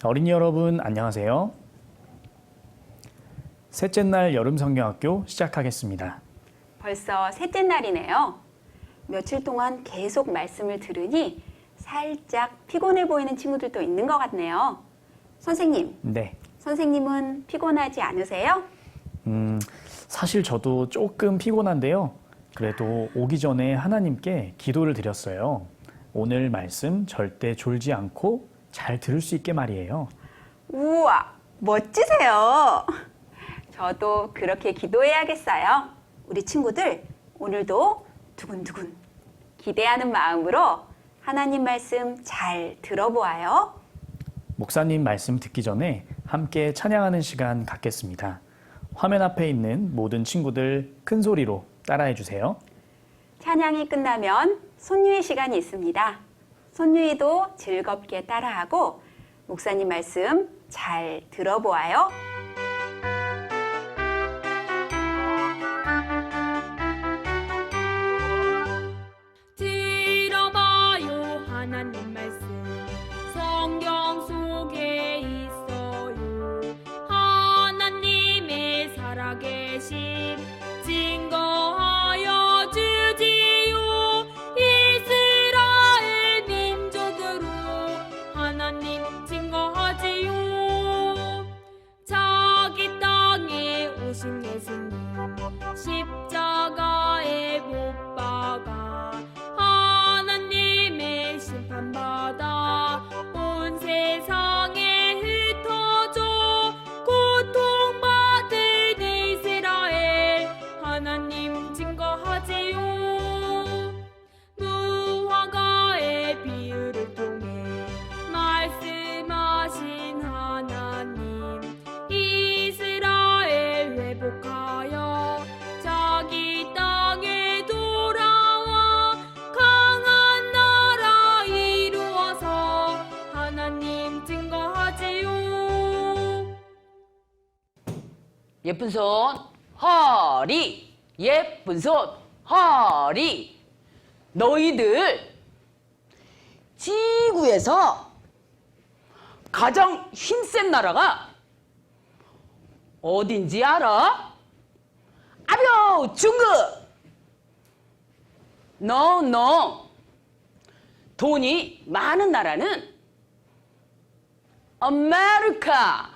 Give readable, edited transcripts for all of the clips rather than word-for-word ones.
어린이 여러분 안녕하세요. 셋째 날 여름 성경학교 시작하겠습니다. 벌써 셋째 날이네요. 며칠 동안 계속 말씀을 들으니 살짝 피곤해 보이는 친구들도 있는 것 같네요. 선생님, 네. 선생님은 피곤하지 않으세요? 사실 저도 조금 피곤한데요. 그래도 오기 전에 하나님께 기도를 드렸어요. 오늘 말씀 절대 졸지 않고 잘 들을 수 있게 말이에요. 우와, 멋지세요. 저도 그렇게 기도해야겠어요. 우리 친구들, 오늘도 두근두근 기대하는 마음으로 하나님 말씀 잘 들어보아요. 목사님 말씀 듣기 전에 함께 찬양하는 시간 갖겠습니다. 화면 앞에 있는 모든 친구들 큰 소리로 따라해 주세요. 찬양이 끝나면 손유희 시간이 있습니다. 손유희도 즐겁게 따라하고 목사님 말씀 잘 들어보아요. 들어봐요 하나님 말씀 성경 속에 있어요. 하나님의 살아계심 증거하여 주지요. 이스라엘 민족으로 하나님 증거하지요. 자기 땅에 오신 예수님 십자가에 못 박아 하나님의 심판받아 온 세상에 흩어져 고통받을 이스라엘 하나님 증거하지요. 무화과의 비유를 통해 말씀하신 하나님 이스라엘 회복하여 자기 땅에 돌아와 강한 나라 이루어서 하나님 증거하지요. 예쁜 손 허리, 예쁜 손 허리. 너희들 지구에서 가장 힘센 나라가 어딘지 알아? 아벼 중국. No. 돈이 많은 나라는 아메리카.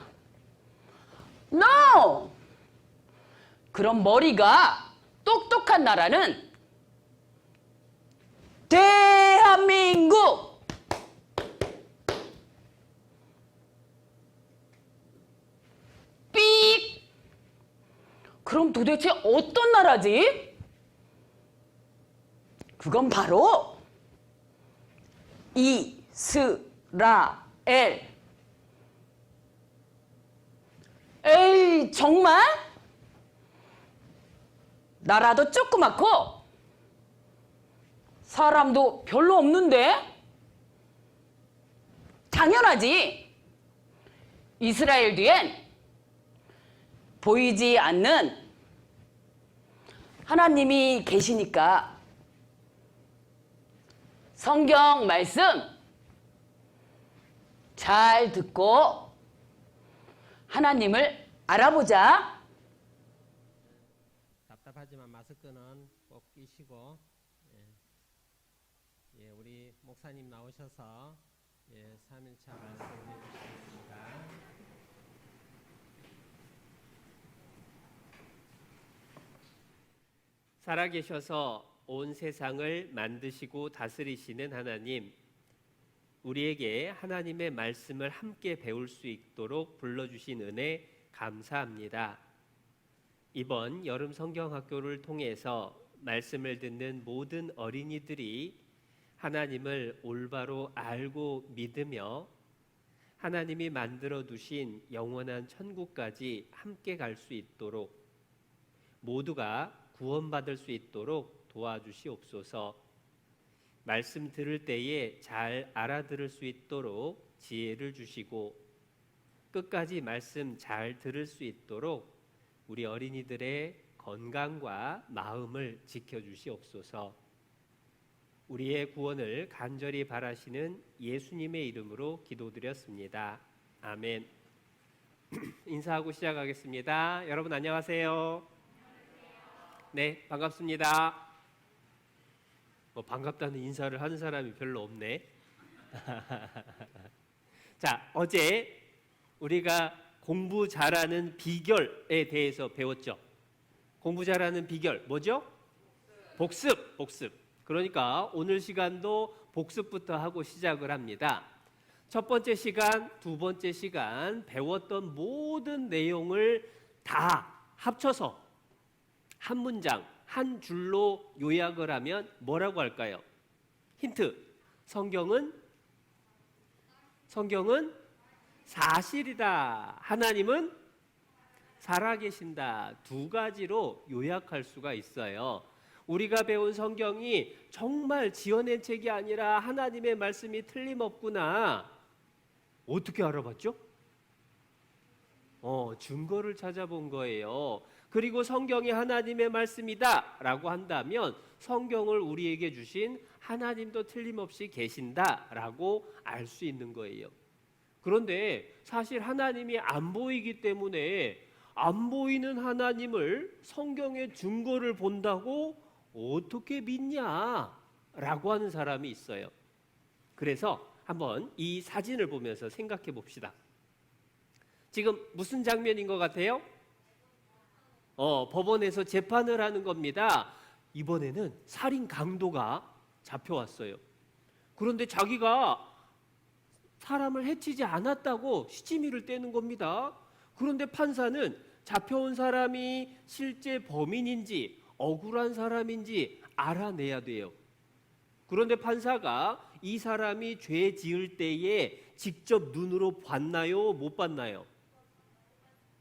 No. 그럼 머리가 똑똑한 나라는 대한민국. 삑. 그럼 도대체 어떤 나라지? 그건 바로 이스라엘. 에이, 정말? 나라도 조그맣고 사람도 별로 없는데? 당연하지. 이스라엘 뒤엔 보이지 않는 하나님이 계시니까. 성경 말씀 잘 듣고 하나님을 알아보자. 답답하지만 마스크는 꼭 끼시고, 우리 목사님 나오셔서 3일차 말씀해 주시겠습니다. 살아계셔서 온 세상을 만드시고 다스리시는 하나님, 우리에게 하나님의 말씀을 함께 배울 수 있도록 불러주신 은혜 감사합니다. 이번 여름 성경학교를 통해서 말씀을 듣는 모든 어린이들이 하나님을 올바로 알고 믿으며 하나님이 만들어 두신 영원한 천국까지 함께 갈 수 있도록, 모두가 구원받을 수 있도록 도와주시옵소서. 말씀 들을 때에 잘 알아들을 수 있도록 지혜를 주시고, 끝까지 말씀 잘 들을 수 있도록 우리 어린이들의 건강과 마음을 지켜주시옵소서. 우리의 구원을 간절히 바라시는 예수님의 이름으로 기도드렸습니다. 아멘. 인사하고 시작하겠습니다. 여러분 안녕하세요. 네, 반갑습니다. 반갑다는 인사를 하는 사람이 별로 없네. 자, 어제 우리가 공부 잘하는 비결에 대해서 배웠죠. 공부 잘하는 비결 뭐죠? 복습. 그러니까 오늘 시간도 복습부터 하고 시작을 합니다. 첫 번째 시간, 두 번째 시간 배웠던 모든 내용을 다 합쳐서 한 문장, 한 줄로 요약을 하면 뭐라고 할까요? 힌트. 성경은 사실이다. 하나님은 살아계신다. 두 가지로 요약할 수가 있어요. 우리가 배운 성경이 정말 지어낸 책이 아니라 하나님의 말씀이 틀림없구나. 어떻게 알아봤죠? 증거를 찾아본 거예요. 그리고 성경이 하나님의 말씀이다 라고 한다면 성경을 우리에게 주신 하나님도 틀림없이 계신다라고 알 수 있는 거예요. 그런데 사실 하나님이 안 보이기 때문에 안 보이는 하나님을 성경의 증거를 본다고 어떻게 믿냐라고 하는 사람이 있어요. 그래서 한번 이 사진을 보면서 생각해 봅시다. 지금 무슨 장면인 것 같아요? 법원에서 재판을 하는 겁니다. 이번에는 살인 강도가 잡혀왔어요. 그런데 자기가 사람을 해치지 않았다고 시치미를 떼는 겁니다. 그런데 판사는 잡혀온 사람이 실제 범인인지 억울한 사람인지 알아내야 돼요. 그런데 판사가 이 사람이 죄 지을 때에 직접 눈으로 봤나요? 못 봤나요?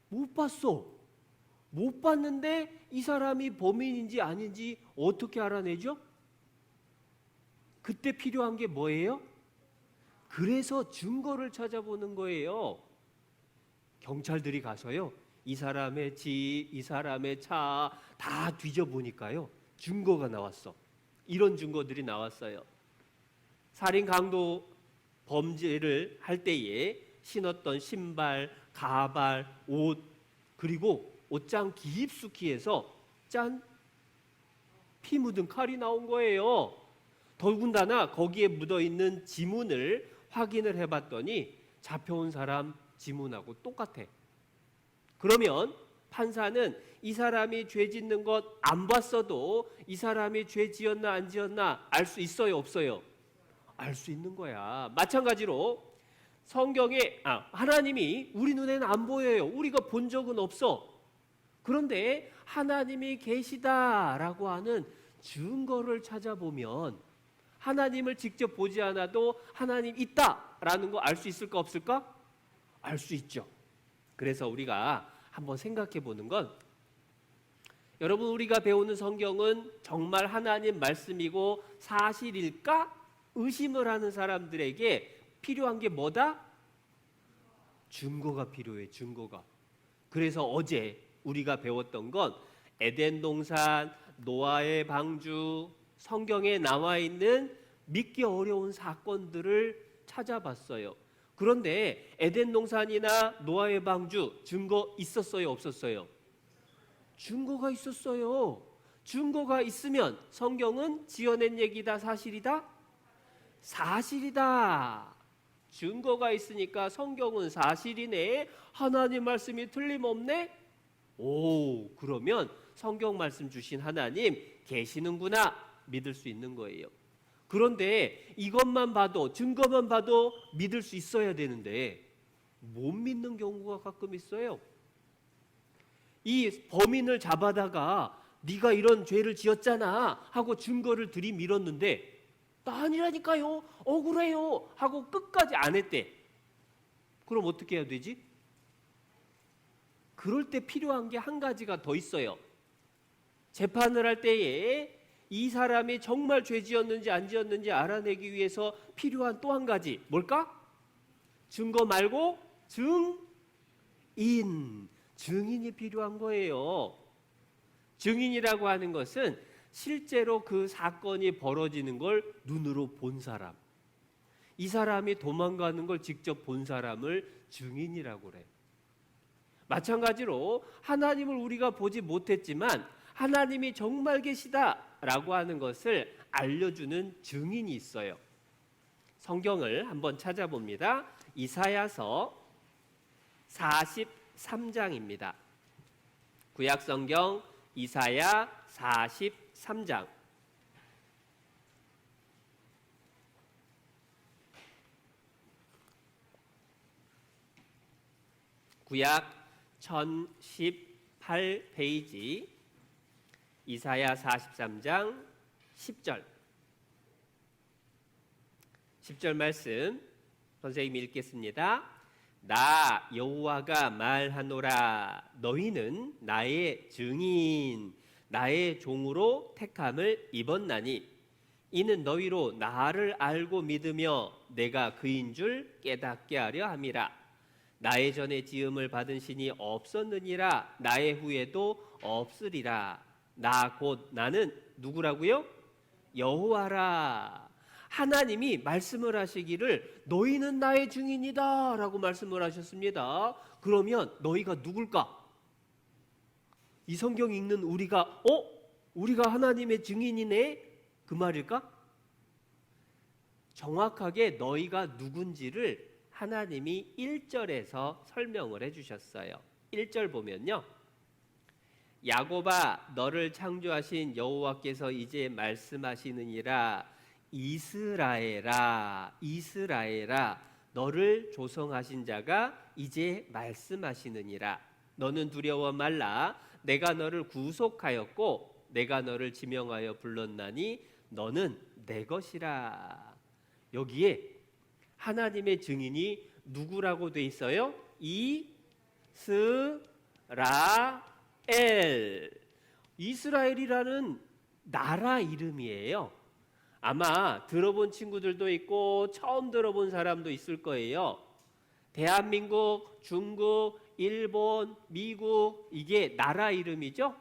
못 봤어. 못 봤는데 이 사람이 범인인지 아닌지 어떻게 알아내죠? 그때 필요한 게 뭐예요? 그래서 증거를 찾아보는 거예요. 경찰들이 가서요, 이 사람의 집, 이 사람의 차 다 뒤져보니까요, 증거가 나왔어. 이런 증거들이 나왔어요. 살인 강도 범죄를 할 때에 신었던 신발, 가발, 옷, 그리고 옷장 깊숙이에서 피 묻은 칼이 나온 거예요. 더군다나 거기에 묻어있는 지문을 확인을 해봤더니 잡혀온 사람 지문하고 똑같아. 그러면 판사는 이 사람이 죄 짓는 것 안 봤어도 이 사람이 죄 지었나 안 지었나 알 수 있어요, 없어요? 알 수 있는 거야. 마찬가지로 성경에 하나님이 우리 눈에는 안 보여요. 우리가 본 적은 없어. 그런데 하나님이 계시다라고 하는 증거를 찾아보면 하나님을 직접 보지 않아도 하나님 있다라는 거 알 수 있을까 없을까? 알 수 있죠. 그래서 우리가 한번 생각해 보는 건, 여러분 우리가 배우는 성경은 정말 하나님 말씀이고 사실일까? 의심을 하는 사람들에게 필요한 게 뭐다? 증거가 필요해, 증거가. 그래서 어제 우리가 배웠던 건 에덴 동산, 노아의 방주, 성경에 나와 있는 믿기 어려운 사건들을 찾아봤어요. 그런데 에덴 동산이나 노아의 방주 증거 있었어요, 없었어요? 증거가 있었어요. 증거가 있으면 성경은 지어낸 얘기다, 사실이다? 사실이다. 증거가 있으니까 성경은 사실이네. 하나님 말씀이 틀림없네. 오, 그러면 성경 말씀 주신 하나님 계시는구나 믿을 수 있는 거예요. 그런데 이것만 봐도, 증거만 봐도 믿을 수 있어야 되는데 못 믿는 경우가 가끔 있어요. 이 범인을 잡아다가 네가 이런 죄를 지었잖아 하고 증거를 들이밀었는데 나 아니라니까요, 억울해요 하고 끝까지 안 했대. 그럼 어떻게 해야 되지? 그럴 때 필요한 게 한 가지가 더 있어요. 재판을 할 때에 이 사람이 정말 죄 지었는지 안 지었는지 알아내기 위해서 필요한 또 한 가지, 뭘까? 증거 말고 증인이 필요한 거예요. 증인이라고 하는 것은 실제로 그 사건이 벌어지는 걸 눈으로 본 사람. 이 사람이 도망가는 걸 직접 본 사람을 증인이라고 그래. 마찬가지로 하나님을 우리가 보지 못했지만 하나님이 정말 계시다라고 하는 것을 알려주는 증인이 있어요. 성경을 한번 찾아봅니다. 이사야서 43장입니다. 구약 성경 이사야 43장. 구약 1018페이지 이사야 43장 10절. 10절 말씀 선생님이 읽겠습니다. 나 여호와가 말하노라. 너희는 나의 증인 나의 종으로 택함을 입었나니 이는 너희로 나를 알고 믿으며 내가 그인 줄 깨닫게 하려 함이라. 나의 전에 지음을 받은 신이 없었느니라. 나의 후에도 없으리라. 나 곧 나는 누구라고요? 여호와라. 하나님이 말씀을 하시기를 너희는 나의 증인이다 라고 말씀을 하셨습니다. 그러면 너희가 누굴까? 이 성경 읽는 우리가 우리가 하나님의 증인이네? 그 말일까? 정확하게 너희가 누군지를 하나님이 1절에서 설명을 해주셨어요. 1절 보면요. 야곱아 너를 창조하신 여호와께서 이제 말씀하시느니라. 이스라엘아 너를 조성하신 자가 이제 말씀하시느니라. 너는 두려워 말라. 내가 너를 구속하였고 내가 너를 지명하여 불렀나니 너는 내 것이라. 여기에 하나님의 증인이 누구라고 돼 있어요? 이스라엘. 이스라엘이라는 나라 이름이에요. 아마 들어본 친구들도 있고 처음 들어본 사람도 있을 거예요. 대한민국, 중국, 일본, 미국 이게 나라 이름이죠?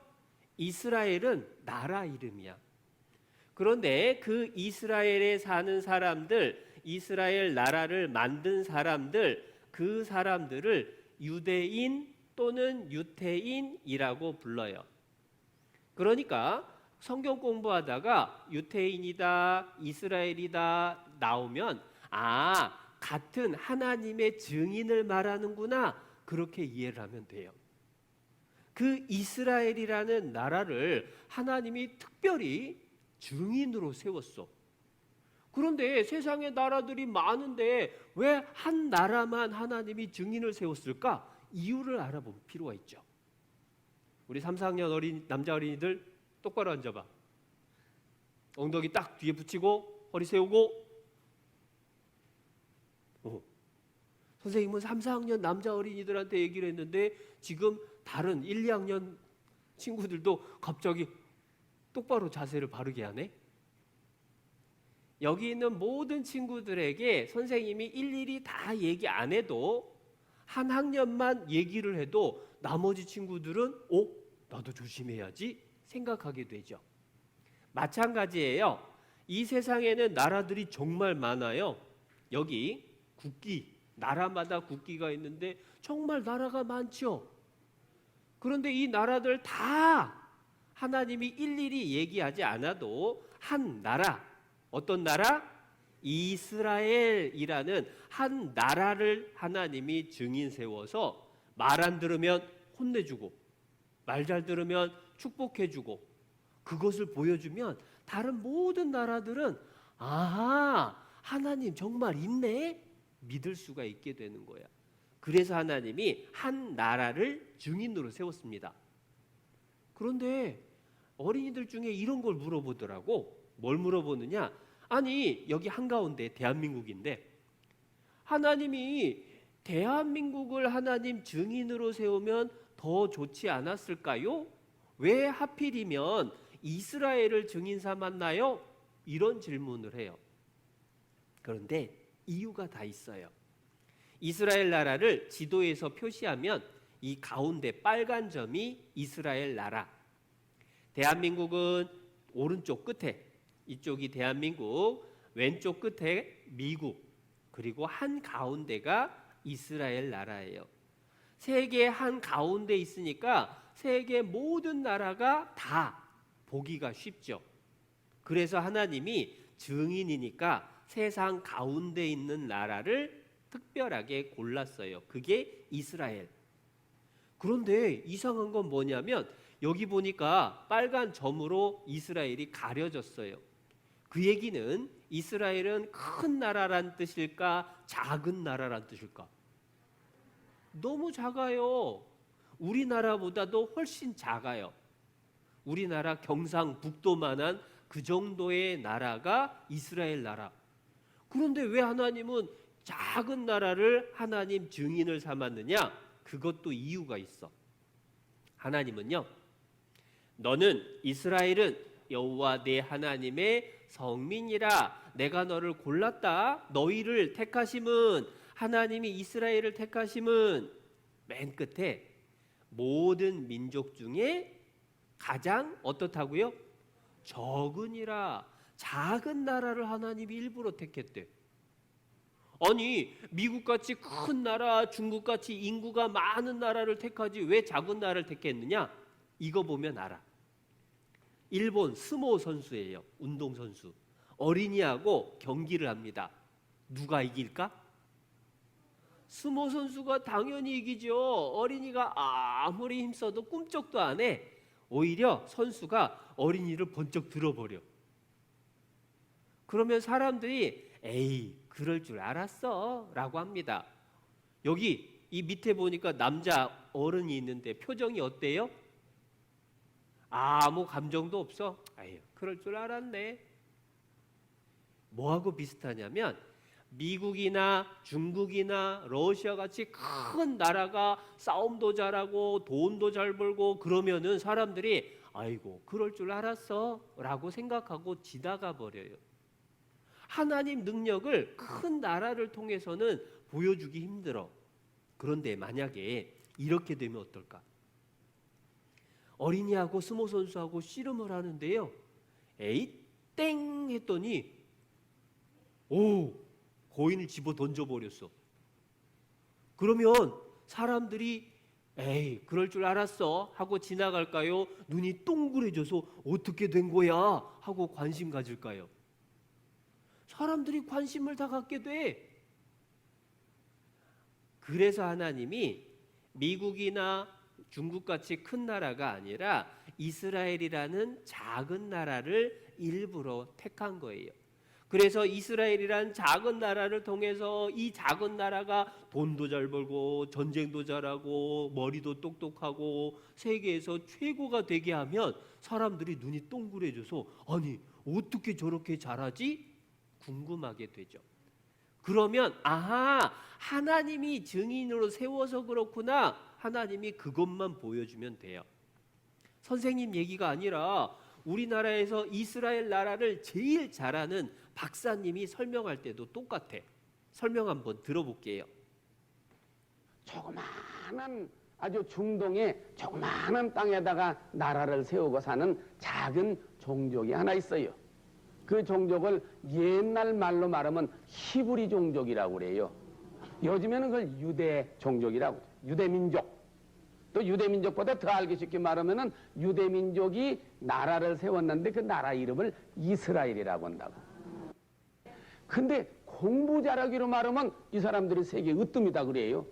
이스라엘은 나라 이름이야. 그런데 그 이스라엘에 사는 사람들, 이스라엘 나라를 만든 사람들, 그 사람들을 유대인 또는 유태인이라고 불러요. 그러니까 성경 공부하다가 유태인이다, 이스라엘이다 나오면 같은 하나님의 증인을 말하는구나 그렇게 이해를 하면 돼요. 그 이스라엘이라는 나라를 하나님이 특별히 증인으로 세웠어. 그런데 세상에 나라들이 많은데 왜 한 나라만 하나님이 증인을 세웠을까? 이유를 알아볼 필요가 있죠. 우리 3, 4학년 남자 어린이들 똑바로 앉아봐. 엉덩이 딱 뒤에 붙이고 허리 세우고. 선생님은 3, 4학년 남자 어린이들한테 얘기를 했는데 지금 다른 1, 2학년 친구들도 갑자기 똑바로 자세를 바르게 하네. 여기 있는 모든 친구들에게 선생님이 일일이 다 얘기 안 해도 한 학년만 얘기를 해도 나머지 친구들은 나도 조심해야지 생각하게 되죠. 마찬가지예요. 이 세상에는 나라들이 정말 많아요. 여기 국기, 나라마다 국기가 있는데 정말 나라가 많죠. 그런데 이 나라들 다 하나님이 일일이 얘기하지 않아도 한 나라, 어떤 나라? 이스라엘이라는 한 나라를 하나님이 증인 세워서 말 안 들으면 혼내주고 말 잘 들으면 축복해주고 그것을 보여주면 다른 모든 나라들은 하나님 정말 있네? 믿을 수가 있게 되는 거야. 그래서 하나님이 한 나라를 증인으로 세웠습니다. 그런데 어린이들 중에 이런 걸 물어보더라고. 뭘 물어보느냐? 아니 여기 한가운데 대한민국인데 하나님이 대한민국을 하나님 증인으로 세우면 더 좋지 않았을까요? 왜 하필이면 이스라엘을 증인 삼았나요? 이런 질문을 해요. 그런데 이유가 다 있어요. 이스라엘 나라를 지도에서 표시하면 이 가운데 빨간 점이 이스라엘 나라. 대한민국은 오른쪽 끝에, 이쪽이 대한민국, 왼쪽 끝에 미국, 그리고 한 가운데가 이스라엘 나라예요. 세계 한 가운데 있으니까 세계 모든 나라가 다 보기가 쉽죠. 그래서 하나님이 증인이니까 세상 가운데 있는 나라를 특별하게 골랐어요. 그게 이스라엘. 그런데 이상한 건 뭐냐면 여기 보니까 빨간 점으로 이스라엘이 가려졌어요. 그 얘기는 이스라엘은 큰 나라란 뜻일까, 작은 나라란 뜻일까? 너무 작아요. 우리나라보다도 훨씬 작아요. 우리나라 경상북도만한 그 정도의 나라가 이스라엘 나라. 그런데 왜 하나님은 작은 나라를 하나님 증인을 삼았느냐? 그것도 이유가 있어. 하나님은요, 너는 이스라엘은 여호와 내 하나님의 성민이라. 내가 너를 골랐다. 너희를 택하심은, 하나님이 이스라엘을 택하심은 맨 끝에 모든 민족 중에 가장 어떻다고요? 적은이라. 작은 나라를 하나님이 일부러 택했대. 아니, 미국같이 큰 나라, 중국같이 인구가 많은 나라를 택하지 왜 작은 나라를 택했느냐? 이거 보면 알아. 일본 스모 선수예요. 운동선수. 어린이하고 경기를 합니다. 누가 이길까? 스모 선수가 당연히 이기죠. 어린이가 아무리 힘써도 꿈쩍도 안 해. 오히려 선수가 어린이를 번쩍 들어버려. 그러면 사람들이 에이, 그럴 줄 알았어 라고 합니다. 여기 이 밑에 보니까 남자 어른이 있는데 표정이 어때요? 아무 감정도 없어. 아유, 그럴 줄 알았네. 뭐하고 비슷하냐면 미국이나 중국이나 러시아 같이 큰 나라가 싸움도 잘하고 돈도 잘 벌고 그러면은 사람들이 아이고, 그럴 줄 알았어 라고 생각하고 지나가 버려요. 하나님 능력을 큰 나라를 통해서는 보여주기 힘들어. 그런데 만약에 이렇게 되면 어떨까? 어린이하고 스모 선수하고 씨름을 하는데요. 에이, 땡 했더니 오, 거인을 집어 던져버렸어. 그러면 사람들이 에이, 그럴 줄 알았어 하고 지나갈까요? 눈이 동그래져서 어떻게 된 거야 하고 관심 가질까요? 사람들이 관심을 다 갖게 돼. 그래서 하나님이 미국이나 중국같이 큰 나라가 아니라 이스라엘이라는 작은 나라를 일부러 택한 거예요. 그래서 이스라엘이란 작은 나라를 통해서 이 작은 나라가 돈도 잘 벌고 전쟁도 잘하고 머리도 똑똑하고 세계에서 최고가 되게 하면 사람들이 눈이 동그래져서 아니, 어떻게 저렇게 잘하지? 궁금하게 되죠. 그러면 아하, 하나님이 증인으로 세워서 그렇구나. 하나님이 그것만 보여주면 돼요. 선생님 얘기가 아니라 우리나라에서 이스라엘 나라를 제일 잘하는 박사님이 설명할 때도 똑같아. 설명 한번 들어볼게요. 조그마한 아주 중동의 조그마한 땅에다가 나라를 세우고 사는 작은 종족이 하나 있어요. 그 종족을 옛날 말로 말하면 히브리 종족이라고 그래요. 요즘에는 그걸 유대 종족이라고 그래요. 유대민족. 또 유대민족보다 더 알기 쉽게 말하면은 유대민족이 나라를 세웠는데 그 나라 이름을 이스라엘이라고 한다고. 근데 공부 잘하기로 말하면 이 사람들이 세계 으뜸이다 그래요.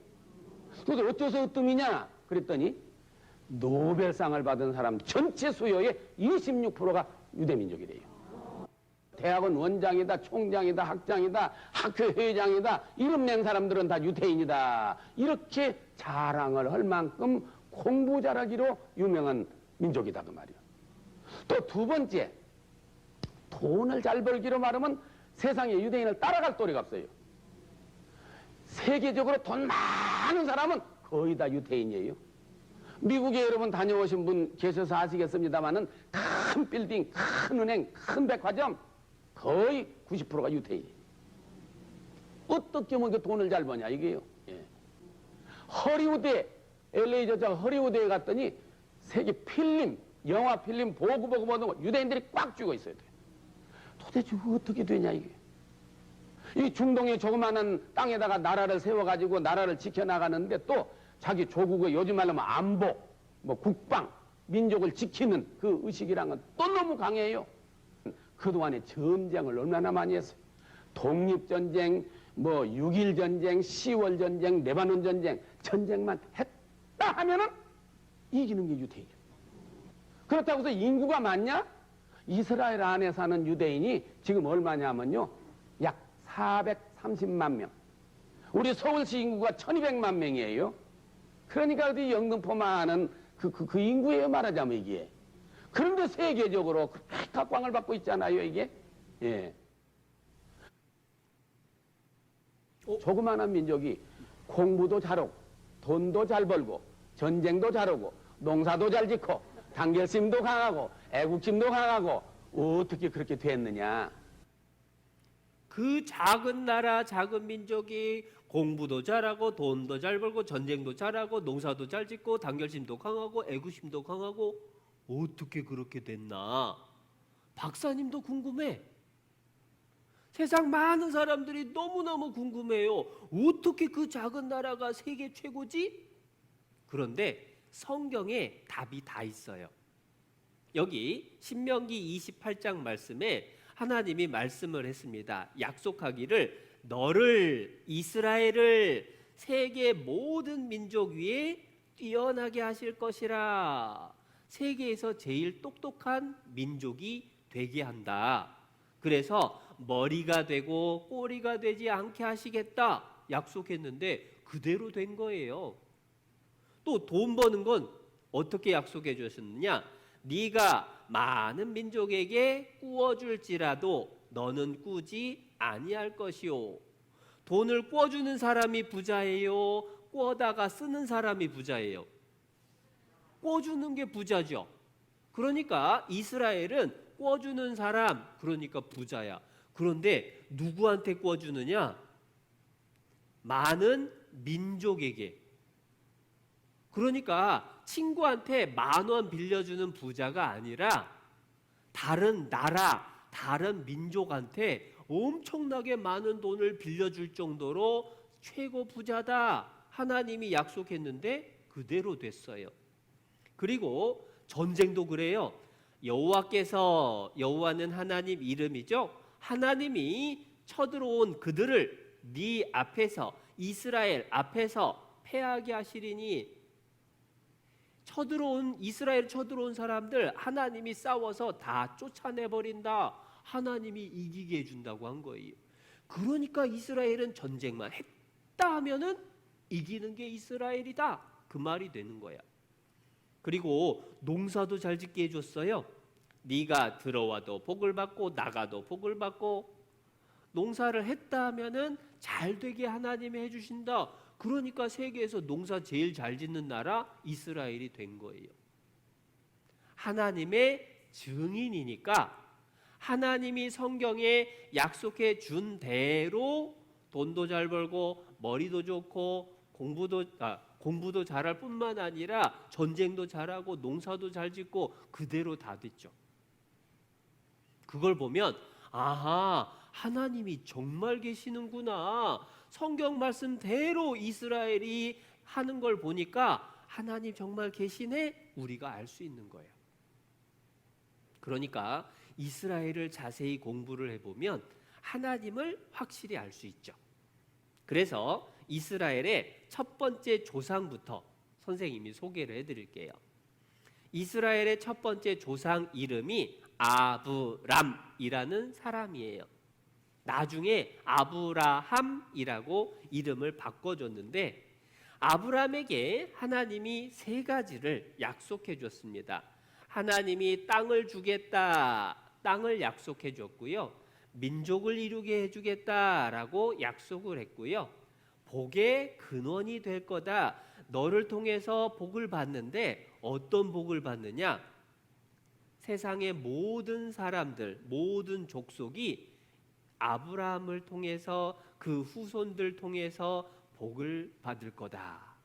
근데 어째서 으뜸이냐? 그랬더니 노벨상을 받은 사람 전체 수요의 26%가 유대민족이래요. 대학원 원장이다, 총장이다, 학장이다, 학교 회장이다, 이름 낸 사람들은 다 유대인이다. 이렇게 자랑을 할 만큼 공부 잘하기로 유명한 민족이다 그 말이야. 또 두 번째, 돈을 잘 벌기로 말하면 세상에 유대인을 따라갈 도리가 없어요. 세계적으로 돈 많은 사람은 거의 다 유대인이에요. 미국에 여러분 다녀오신 분 계셔서 아시겠습니다마는 큰 빌딩, 큰 은행, 큰 백화점 거의 90%가 유대인이에요. 어떻게 하면 그 돈을 잘 버냐 이게요. 예. 허리우드에 LA 저쪽 허리우드에 갔더니 세계 필름, 영화 필름 보고 모든 거 유대인들이 꽉 쥐고 있어야 돼. 도대체 어떻게 되냐 이게. 이 중동의 조그마한 땅에다가 나라를 세워가지고 나라를 지켜나가는데 또 자기 조국의 요즘 말로 하면 안보, 뭐 국방, 민족을 지키는 그 의식이란 건 또 너무 강해요. 그동안에 전쟁을 얼마나 많이 했어요. 독립전쟁, 뭐 6.1 전쟁, 10월 전쟁, 레바논 전쟁, 전쟁만 했다 하면은 이기는 게 유대인이에요. 그렇다고 해서 인구가 많냐? 이스라엘 안에 사는 유대인이 지금 얼마냐면요. 약 430만 명. 우리 서울시 인구가 1200만 명이에요. 그러니까 어디 영등포만은 그 인구예요, 말하자면 이게. 그런데 세계적으로 그렇게 각광을 받고 있잖아요, 이게. 예. 조그마한 민족이 공부도 잘하고 돈도 잘 벌고 전쟁도 잘하고 농사도 잘 짓고 단결심도 강하고 애국심도 강하고 어떻게 그렇게 됐느냐. 그 작은 나라, 작은 민족이 공부도 잘하고 돈도 잘 벌고 전쟁도 잘하고 농사도 잘 짓고 단결심도 강하고 애국심도 강하고 어떻게 그렇게 됐나? 박사님도 궁금해. 세상 많은 사람들이 너무너무 궁금해요. 어떻게 그 작은 나라가 세계 최고지? 그런데 성경에 답이 다 있어요. 여기 신명기 28장 말씀에 하나님이 말씀을 했습니다. 약속하기를 너를 이스라엘을 세계 모든 민족 위에 뛰어나게 하실 것이라. 세계에서 제일 똑똑한 민족이 되게 한다. 그래서 머리가 되고 꼬리가 되지 않게 하시겠다 약속했는데 그대로 된 거예요. 또 돈 버는 건 어떻게 약속해 주셨느냐? 네가 많은 민족에게 꾸어줄지라도 너는 꾸지 아니할 것이요. 돈을 꾸어주는 사람이 부자예요? 꾸어다가 쓰는 사람이 부자예요? 꾸어주는 게 부자죠. 그러니까 이스라엘은 꾸어주는 사람, 그러니까 부자야. 그런데 누구한테 꾸어주느냐? 많은 민족에게. 그러니까 친구한테 10,000원 빌려주는 부자가 아니라 다른 나라, 다른 민족한테 엄청나게 많은 돈을 빌려줄 정도로 최고 부자다. 하나님이 약속했는데 그대로 됐어요. 그리고 전쟁도 그래요. 여호와는 하나님 이름이죠. 하나님이 쳐들어온 그들을 네 앞에서 이스라엘 앞에서 패하게 하시리니 이스라엘 쳐들어온 사람들 하나님이 싸워서 다 쫓아내버린다. 하나님이 이기게 해준다고 한 거예요. 그러니까 이스라엘은 전쟁만 했다 하면은 이기는 게 이스라엘이다. 그 말이 되는 거야. 그리고 농사도 잘 짓게 해줬어요. 네가 들어와도 복을 받고 나가도 복을 받고 농사를 했다 하면은 잘 되게 하나님이 해주신다. 그러니까 세계에서 농사 제일 잘 짓는 나라 이스라엘이 된 거예요. 하나님의 증인이니까 하나님이 성경에 약속해 준 대로 돈도 잘 벌고 머리도 좋고 공부도 잘할 뿐만 아니라 전쟁도 잘하고 농사도 잘 짓고 그대로 다 됐죠. 그걸 보면 아하, 하나님이 정말 계시는구나. 성경 말씀대로 이스라엘이 하는 걸 보니까 하나님 정말 계시네. 우리가 알 수 있는 거예요. 그러니까 이스라엘을 자세히 공부를 해보면 하나님을 확실히 알 수 있죠. 그래서 이스라엘의 첫 번째 조상부터 선생님이 소개를 해드릴게요. 이스라엘의 첫 번째 조상 이름이 아브람이라는 사람이에요. 나중에 아브라함이라고 이름을 바꿔줬는데 아브람에게 하나님이 3가지를 약속해 줬습니다. 하나님이 땅을 주겠다, 땅을 약속해 줬고요. 민족을 이루게 해주겠다라고 약속을 했고요. 복의 근원이 될 거다. 너를 통해서 복을 받는데 어떤 복을 받느냐? 세상의 모든 사람들, 모든 족속이 아브라함을 통해서 그 후손들 통해서 복을 받을 거다.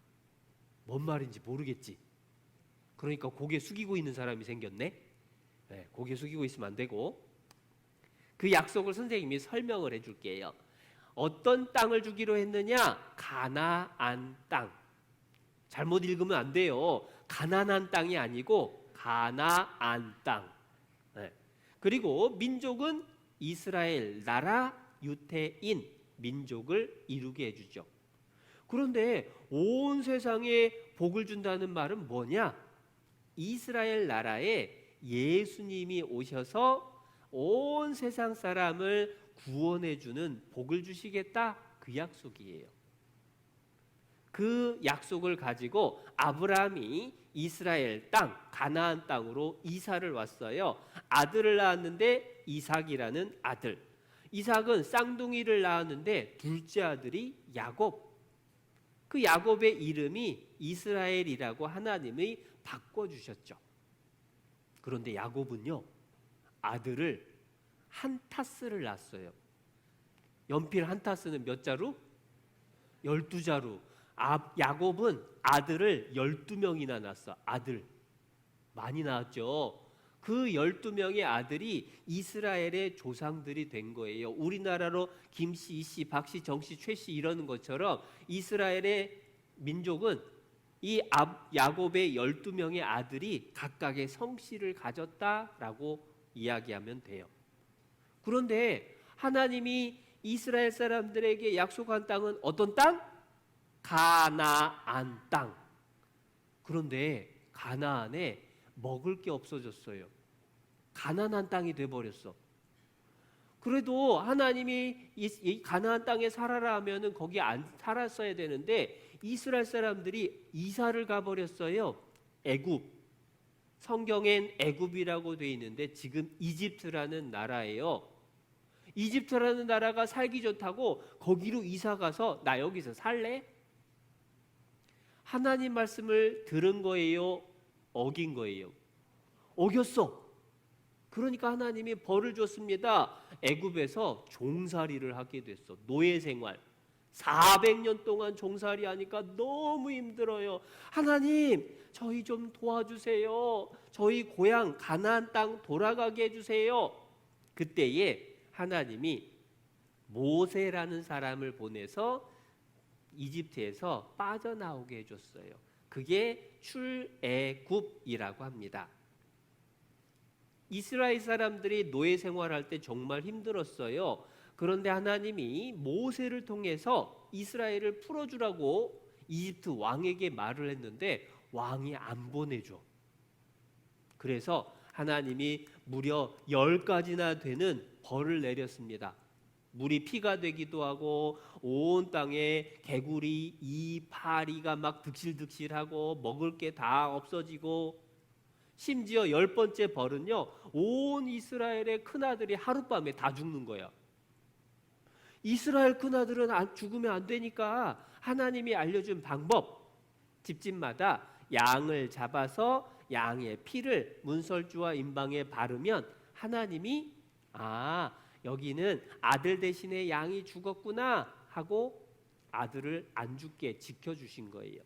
뭔 말인지 모르겠지? 그러니까 고개 숙이고 있는 사람이 생겼네. 고개 숙이고 있으면 안 되고 그 약속을 선생님이 설명을 해줄게요. 어떤 땅을 주기로 했느냐? 가나안 땅. 잘못 읽으면 안 돼요. 가난한 땅이 아니고 가나안 땅. 네. 그리고 민족은 이스라엘 나라 유태인 민족을 이루게 해주죠. 그런데 온 세상에 복을 준다는 말은 뭐냐? 이스라엘 나라에 예수님이 오셔서 온 세상 사람을 구원해 주는 복을 주시겠다, 그 약속이에요. 그 약속을 가지고 아브라함이 이스라엘 땅, 가나안 땅으로 이사를 왔어요. 아들을 낳았는데 이삭이라는 아들. 이삭은 쌍둥이를 낳았는데 둘째 아들이 야곱. 그 야곱의 이름이 이스라엘이라고 하나님이 바꿔주셨죠. 그런데 야곱은요, 아들을 한 타스를 낳았어요. 연필 한 타스는 몇 자루? 12자루. 야곱은 아들을 12명이나 낳았어. 아들. 많이 낳았죠. 그 12명의 아들이 이스라엘의 조상들이 된 거예요. 우리나라로 김씨, 이씨, 박씨, 정씨, 최씨 이러는 것처럼 이스라엘의 민족은 이 야곱의 12명의 아들이 각각의 성씨를 가졌다라고 이야기하면 돼요. 그런데 하나님이 이스라엘 사람들에게 약속한 땅은 어떤 땅? 가나안 땅. 그런데 가나안에 먹을 게 없어졌어요. 가난한 땅이 돼버렸어. 그래도 하나님이 이 가나안 땅에 살아라 하면은 거기 안 살았어야 되는데 이스라엘 사람들이 이사를 가버렸어요. 애굽. 성경엔 애굽이라고 돼 있는데 지금 이집트라는 나라예요. 이집트라는 나라가 살기 좋다고 거기로 이사 가서 나 여기서 살래? 하나님 말씀을 들은 거예요? 어긴 거예요? 어겼어. 그러니까 하나님이 벌을 줬습니다. 애굽에서 종살이를 하게 됐어. 노예 생활. 400년 동안 종살이 하니까 너무 힘들어요. 하나님, 저희 좀 도와주세요. 저희 고향 가나안 땅 돌아가게 해주세요. 그때에 하나님이 모세라는 사람을 보내서 이집트에서 빠져나오게 해줬어요. 그게 출애굽이라고 합니다. 이스라엘 사람들이 노예 생활할 때 정말 힘들었어요. 그런데 하나님이 모세를 통해서 이스라엘을 풀어주라고 이집트 왕에게 말을 했는데 왕이 안 보내줘. 그래서 하나님이 무려 10가지나 되는 벌을 내렸습니다. 물이 피가 되기도 하고 온 땅에 개구리, 이파리가 막 득실득실하고 먹을 게 다 없어지고 심지어 10번째 벌은요, 온 이스라엘의 큰아들이 하룻밤에 다 죽는 거야. 이스라엘 큰아들은 죽으면 안 되니까 하나님이 알려준 방법, 집집마다 양을 잡아서 양의 피를 문설주와 임방에 바르면 하나님이 여기는 아들 대신에 양이 죽었구나 하고 아들을 안 죽게 지켜주신 거예요.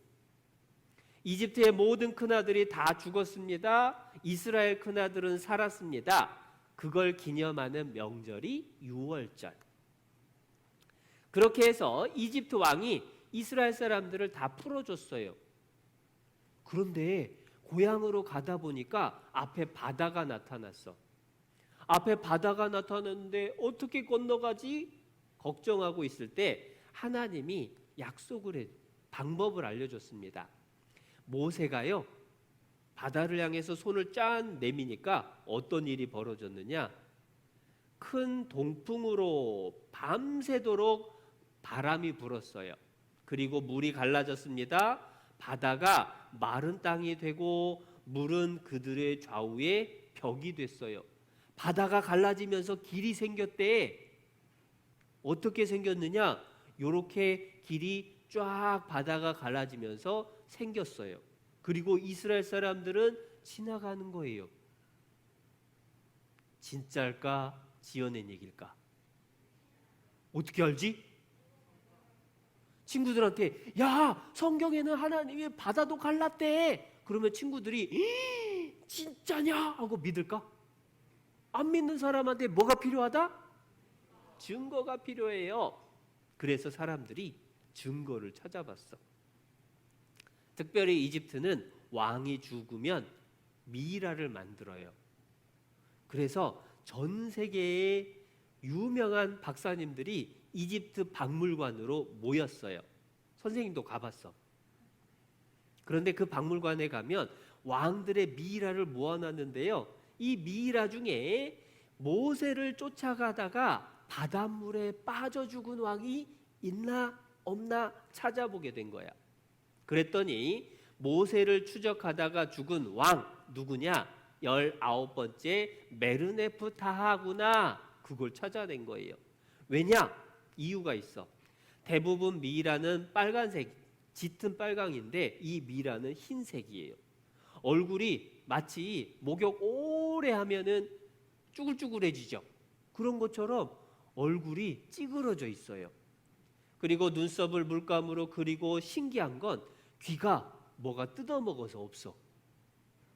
이집트의 모든 큰아들이 다 죽었습니다. 이스라엘 큰아들은 살았습니다. 그걸 기념하는 명절이 유월절. 그렇게 해서 이집트 왕이 이스라엘 사람들을 다 풀어줬어요. 그런데 고향으로 가다 보니까 앞에 바다가 나타났어. 앞에 바다가 나타났는데 어떻게 건너가지? 걱정하고 있을 때 하나님이 방법을 알려줬습니다. 모세가요, 바다를 향해서 손을 짠 내미니까 어떤 일이 벌어졌느냐? 큰 동풍으로 밤새도록 바람이 불었어요. 그리고 물이 갈라졌습니다. 바다가 마른 땅이 되고 물은 그들의 좌우에 벽이 됐어요. 바다가 갈라지면서 길이 생겼대. 어떻게 생겼느냐? 요렇게 길이 쫙 바다가 갈라지면서 생겼어요. 그리고 이스라엘 사람들은 지나가는 거예요. 진짜일까? 지어낸 얘기일까? 어떻게 알지? 친구들한테 야, 성경에는 하나님이 바다도 갈랐대. 그러면 친구들이 진짜냐? 하고 믿을까? 안 믿는 사람한테 뭐가 필요하다? 증거가 필요해요. 그래서 사람들이 증거를 찾아봤어. 특별히 이집트는 왕이 죽으면 미이라를 만들어요. 그래서 전 세계의 유명한 박사님들이 이집트 박물관으로 모였어요. 선생님도 가봤어. 그런데 그 박물관에 가면 왕들의 미이라를 모아놨는데요. 이 미이라 중에 모세를 쫓아가다가 바닷물에 빠져 죽은 왕이 있나 없나 찾아보게 된 거야. 그랬더니 모세를 추적하다가 죽은 왕 누구냐? 19번째 메르네프타하구나. 그걸 찾아낸 거예요. 왜냐? 이유가 있어. 대부분 미이라는 빨간색, 짙은 빨강인데 이 미이라는 흰색이에요. 얼굴이 마치 목욕 오래 하면은 쭈글쭈글해지죠. 그런 것처럼 얼굴이 찌그러져 있어요. 그리고 눈썹을 물감으로 그리고 신기한 건 귀가 뭐가 뜯어먹어서 없어.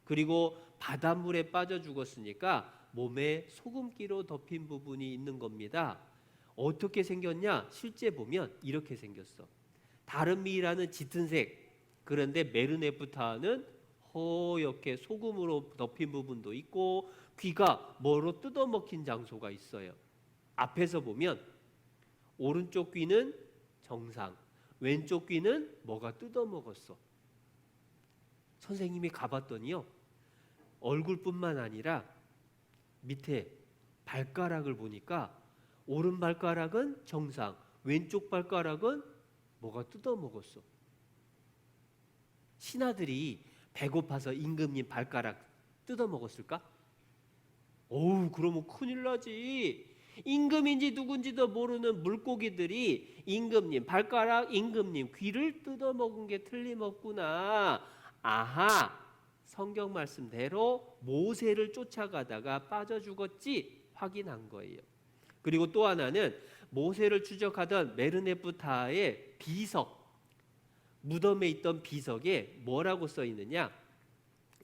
그리고 바닷물에 빠져 죽었으니까 몸에 소금기로 덮인 부분이 있는 겁니다. 어떻게 생겼냐? 실제 보면 이렇게 생겼어. 다른 미이라는 짙은 색, 그런데 메르네프타는 허옇게 소금으로 덮인 부분도 있고 귀가 뭐로 뜯어먹힌 장소가 있어요. 앞에서 보면 오른쪽 귀는 정상, 왼쪽 귀는 뭐가 뜯어먹었어. 선생님이 가봤더니요, 얼굴뿐만 아니라 밑에 발가락을 보니까 오른 발가락은 정상, 왼쪽 발가락은 뭐가 뜯어먹었어. 신하들이 배고파서 임금님 발가락 뜯어먹었을까? 어우, 그러면 큰일 나지. 임금인지 누군지도 모르는 물고기들이 임금님 발가락, 임금님 귀를 뜯어먹은 게 틀림없구나. 아하, 성경 말씀대로 모세를 쫓아가다가 빠져 죽었지 확인한 거예요. 그리고 또 하나는 모세를 추적하던 메르네프타의 비석, 무덤에 있던 비석에 뭐라고 써 있느냐?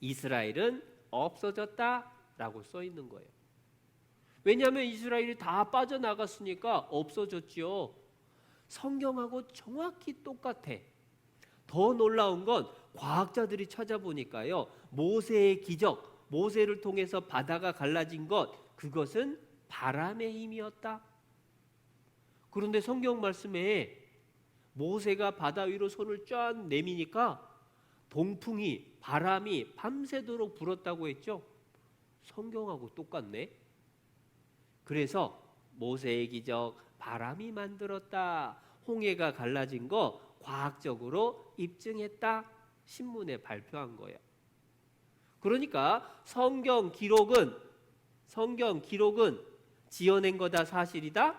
이스라엘은 없어졌다라고 써 있는 거예요. 왜냐하면 이스라엘이 다 빠져나갔으니까 없어졌죠. 성경하고 정확히 똑같아. 더 놀라운 건 과학자들이 찾아보니까요, 모세의 기적, 모세를 통해서 바다가 갈라진 것, 그것은 바람의 힘이었다. 그런데 성경 말씀에 모세가 바다 위로 손을 쫙 내미니까 동풍이, 바람이 밤새도록 불었다고 했죠. 성경하고 똑같네. 그래서 모세의 기적, 바람이 만들었다, 홍해가 갈라진 거 과학적으로 입증했다, 신문에 발표한 거예요. 그러니까 성경 기록은 지어낸 거다, 사실이다?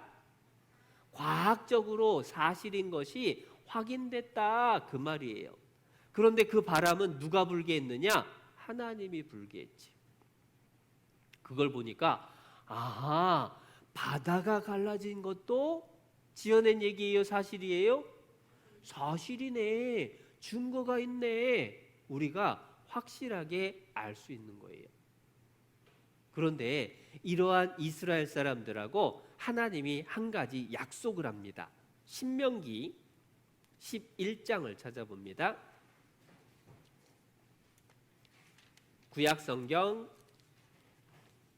과학적으로 사실인 것이 확인됐다, 그 말이에요. 그런데 그 바람은 누가 불게 했느냐? 하나님이 불게 했지. 그걸 보니까 아하, 바다가 갈라진 것도 지어낸 얘기예요, 사실이에요? 사실이네, 증거가 있네. 우리가 확실하게 알 수 있는 거예요. 그런데 이러한 이스라엘 사람들하고 하나님이 한 가지 약속을 합니다. 신명기 11장을 찾아봅니다. 구약성경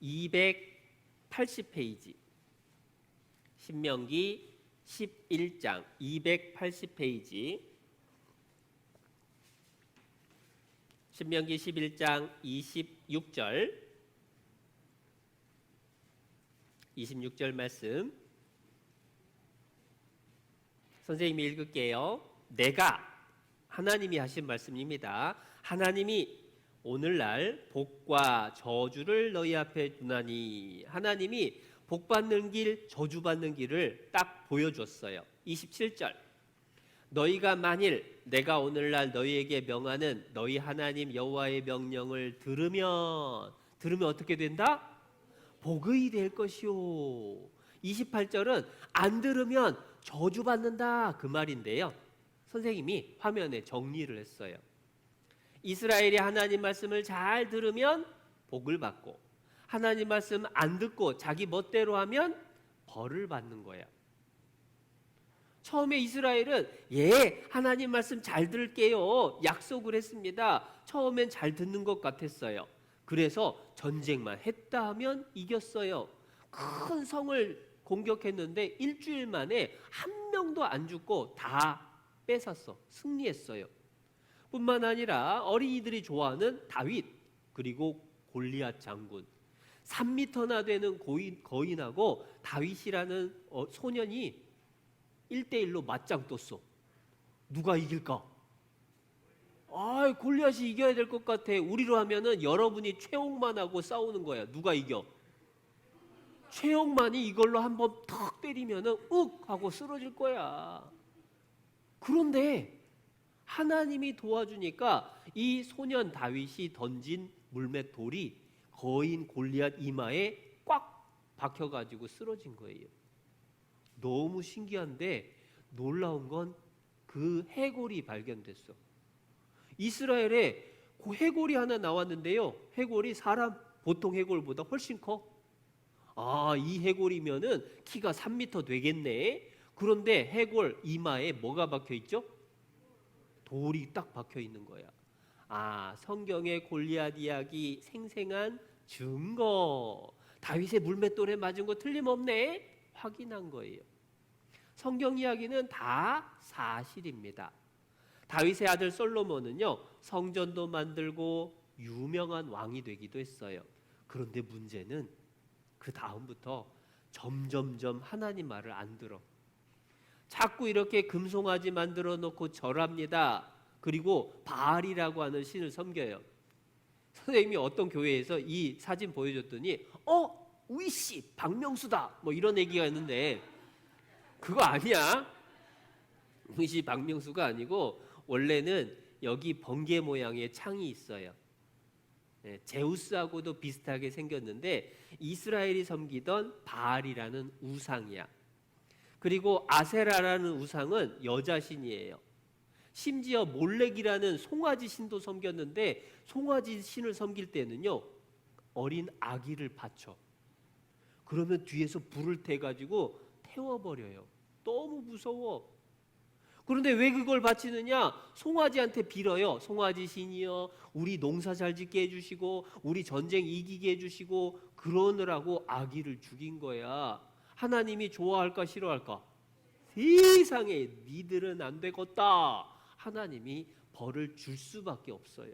280페이지, 신명기 11장 280페이지, 신명기 11장 26절 말씀 선생님이 읽을게요. 내가, 하나님이 하신 말씀입니다. 하나님이 오늘날 복과 저주를 너희 앞에 두나니, 하나님이 복받는 길, 저주받는 길을 딱 보여줬어요. 27절, 너희가 만일 내가 오늘날 너희에게 명하는 너희 하나님 여호와의 명령을 들으면 어떻게 된다? 복의 될 것이요. 28절은 안 들으면 저주받는다, 그 말인데요. 선생님이 화면에 정리를 했어요. 이스라엘이 하나님 말씀을 잘 들으면 복을 받고, 하나님 말씀 안 듣고 자기 멋대로 하면 벌을 받는 거예요. 처음에 이스라엘은 예, 하나님 말씀 잘 들을게요. 약속을 했습니다. 처음엔 잘 듣는 것 같았어요. 그래서 전쟁만 했다 하면 이겼어요. 큰 성을 공격했는데 일주일 만에 한 명도 안 죽고 다 뺏었어. 승리했어요. 뿐만 아니라 어린이들이 좋아하는 다윗, 그리고 골리앗 장군, 3m나 되는 거인하고 다윗이라는 소년이 1대1로 맞짱 떴어. 누가 이길까? 골리앗이 이겨야 될 것 같아. 우리로 하면은 여러분이 최홍만하고 싸우는 거야. 누가 이겨? 최홍만이 이걸로 한번 탁 때리면은 욱 하고 쓰러질 거야. 그런데 하나님이 도와주니까 이 소년 다윗이 던진 물맷 돌이 거인 골리앗 이마에 꽉 박혀가지고 쓰러진 거예요. 너무 신기한데 놀라운 건 그 해골이 발견됐어. 이스라엘에 그 해골이 하나 나왔는데요. 해골이 사람 보통 해골보다 훨씬 커. 이 해골이면은 키가 3m 되겠네. 그런데 해골 이마에 뭐가 박혀 있죠? 돌이 딱 박혀 있는 거야. 성경의 골리앗 이야기 생생한 증거. 다윗의 물맷돌에 맞은 거 틀림없네. 확인한 거예요. 성경 이야기는 다 사실입니다. 다윗의 아들 솔로몬은요, 성전도 만들고 유명한 왕이 되기도 했어요. 그런데 문제는 그 다음부터 점점점 하나님 말을 안 들어. 자꾸 이렇게 금송아지 만들어 놓고 절합니다. 그리고 바알이라고 하는 신을 섬겨요. 선생님이 어떤 교회에서 이 사진 보여줬더니 우이씨 박명수다 뭐 이런 얘기가 있는데 그거 아니야. 우이씨 박명수가 아니고 원래는 여기 번개 모양의 창이 있어요. 제우스하고도 비슷하게 생겼는데 이스라엘이 섬기던 바알이라는 우상이야. 그리고 아세라라는 우상은 여자 신이에요. 심지어 몰렉이라는 송아지 신도 섬겼는데 송아지 신을 섬길 때는요, 어린 아기를 바쳐. 그러면 뒤에서 불을 태가지고 태워버려요. 너무 무서워. 그런데 왜 그걸 바치느냐? 송아지한테 빌어요. 송아지 신이여, 우리 농사 잘 짓게 해주시고 우리 전쟁 이기게 해주시고, 그러느라고 아기를 죽인 거야. 하나님이 좋아할까 싫어할까? 세상에 니들은 안 되겠다. 하나님이 벌을 줄 수밖에 없어요.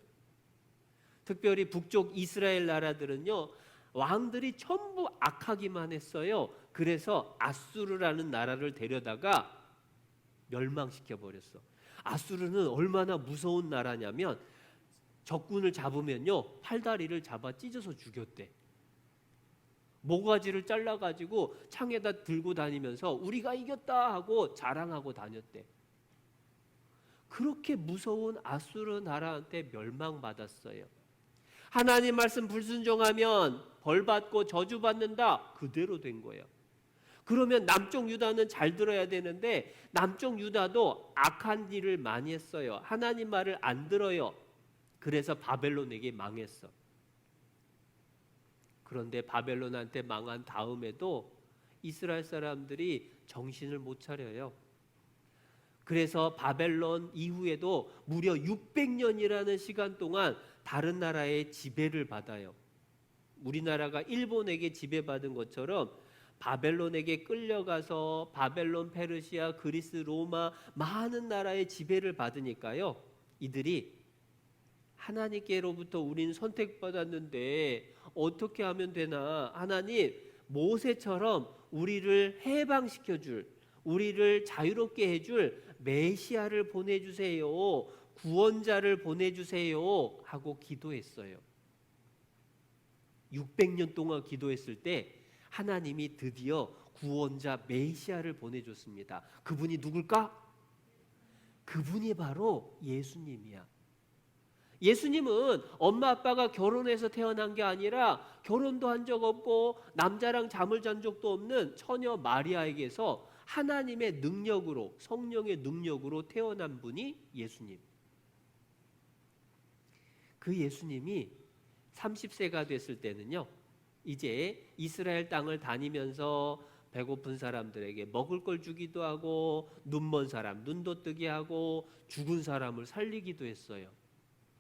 특별히 북쪽 이스라엘 나라들은요, 왕들이 전부 악하기만 했어요. 그래서 아수르라는 나라를 데려다가 멸망시켜 버렸어. 아수르는 얼마나 무서운 나라냐면 적군을 잡으면요, 팔다리를 잡아 찢어서 죽였대. 모가지를 잘라가지고 창에다 들고 다니면서 우리가 이겼다 하고 자랑하고 다녔대. 그렇게 무서운 아수르 나라한테 멸망받았어요. 하나님 말씀 불순종하면 벌받고 저주받는다. 그대로 된 거예요. 그러면 남쪽 유다는 잘 들어야 되는데 남쪽 유다도 악한 일을 많이 했어요. 하나님 말을 안 들어요. 그래서 바벨론에게 망했어. 그런데 바벨론한테 망한 다음에도 이스라엘 사람들이 정신을 못 차려요. 그래서 바벨론 이후에도 무려 600년이라는 시간 동안 다른 나라의 지배를 받아요. 우리나라가 일본에게 지배받은 것처럼 바벨론에게 끌려가서 바벨론, 페르시아, 그리스, 로마 많은 나라의 지배를 받으니까요, 이들이 하나님께로부터 우린 선택받았는데 어떻게 하면 되나? 하나님, 모세처럼 우리를 해방시켜줄, 우리를 자유롭게 해줄 메시아를 보내주세요, 구원자를 보내주세요 하고 기도했어요. 600년 동안 기도했을 때 하나님이 드디어 구원자 메시아를 보내줬습니다. 그분이 누굴까? 그분이 바로 예수님이야. 예수님은 엄마 아빠가 결혼해서 태어난 게 아니라 결혼도 한 적 없고 남자랑 잠을 잔 적도 없는 처녀 마리아에게서 하나님의 능력으로, 성령의 능력으로 태어난 분이 예수님. 그 예수님이 30세가 됐을 때는요, 이제 이스라엘 땅을 다니면서 배고픈 사람들에게 먹을 걸 주기도 하고 눈먼 사람 눈도 뜨게 하고 죽은 사람을 살리기도 했어요.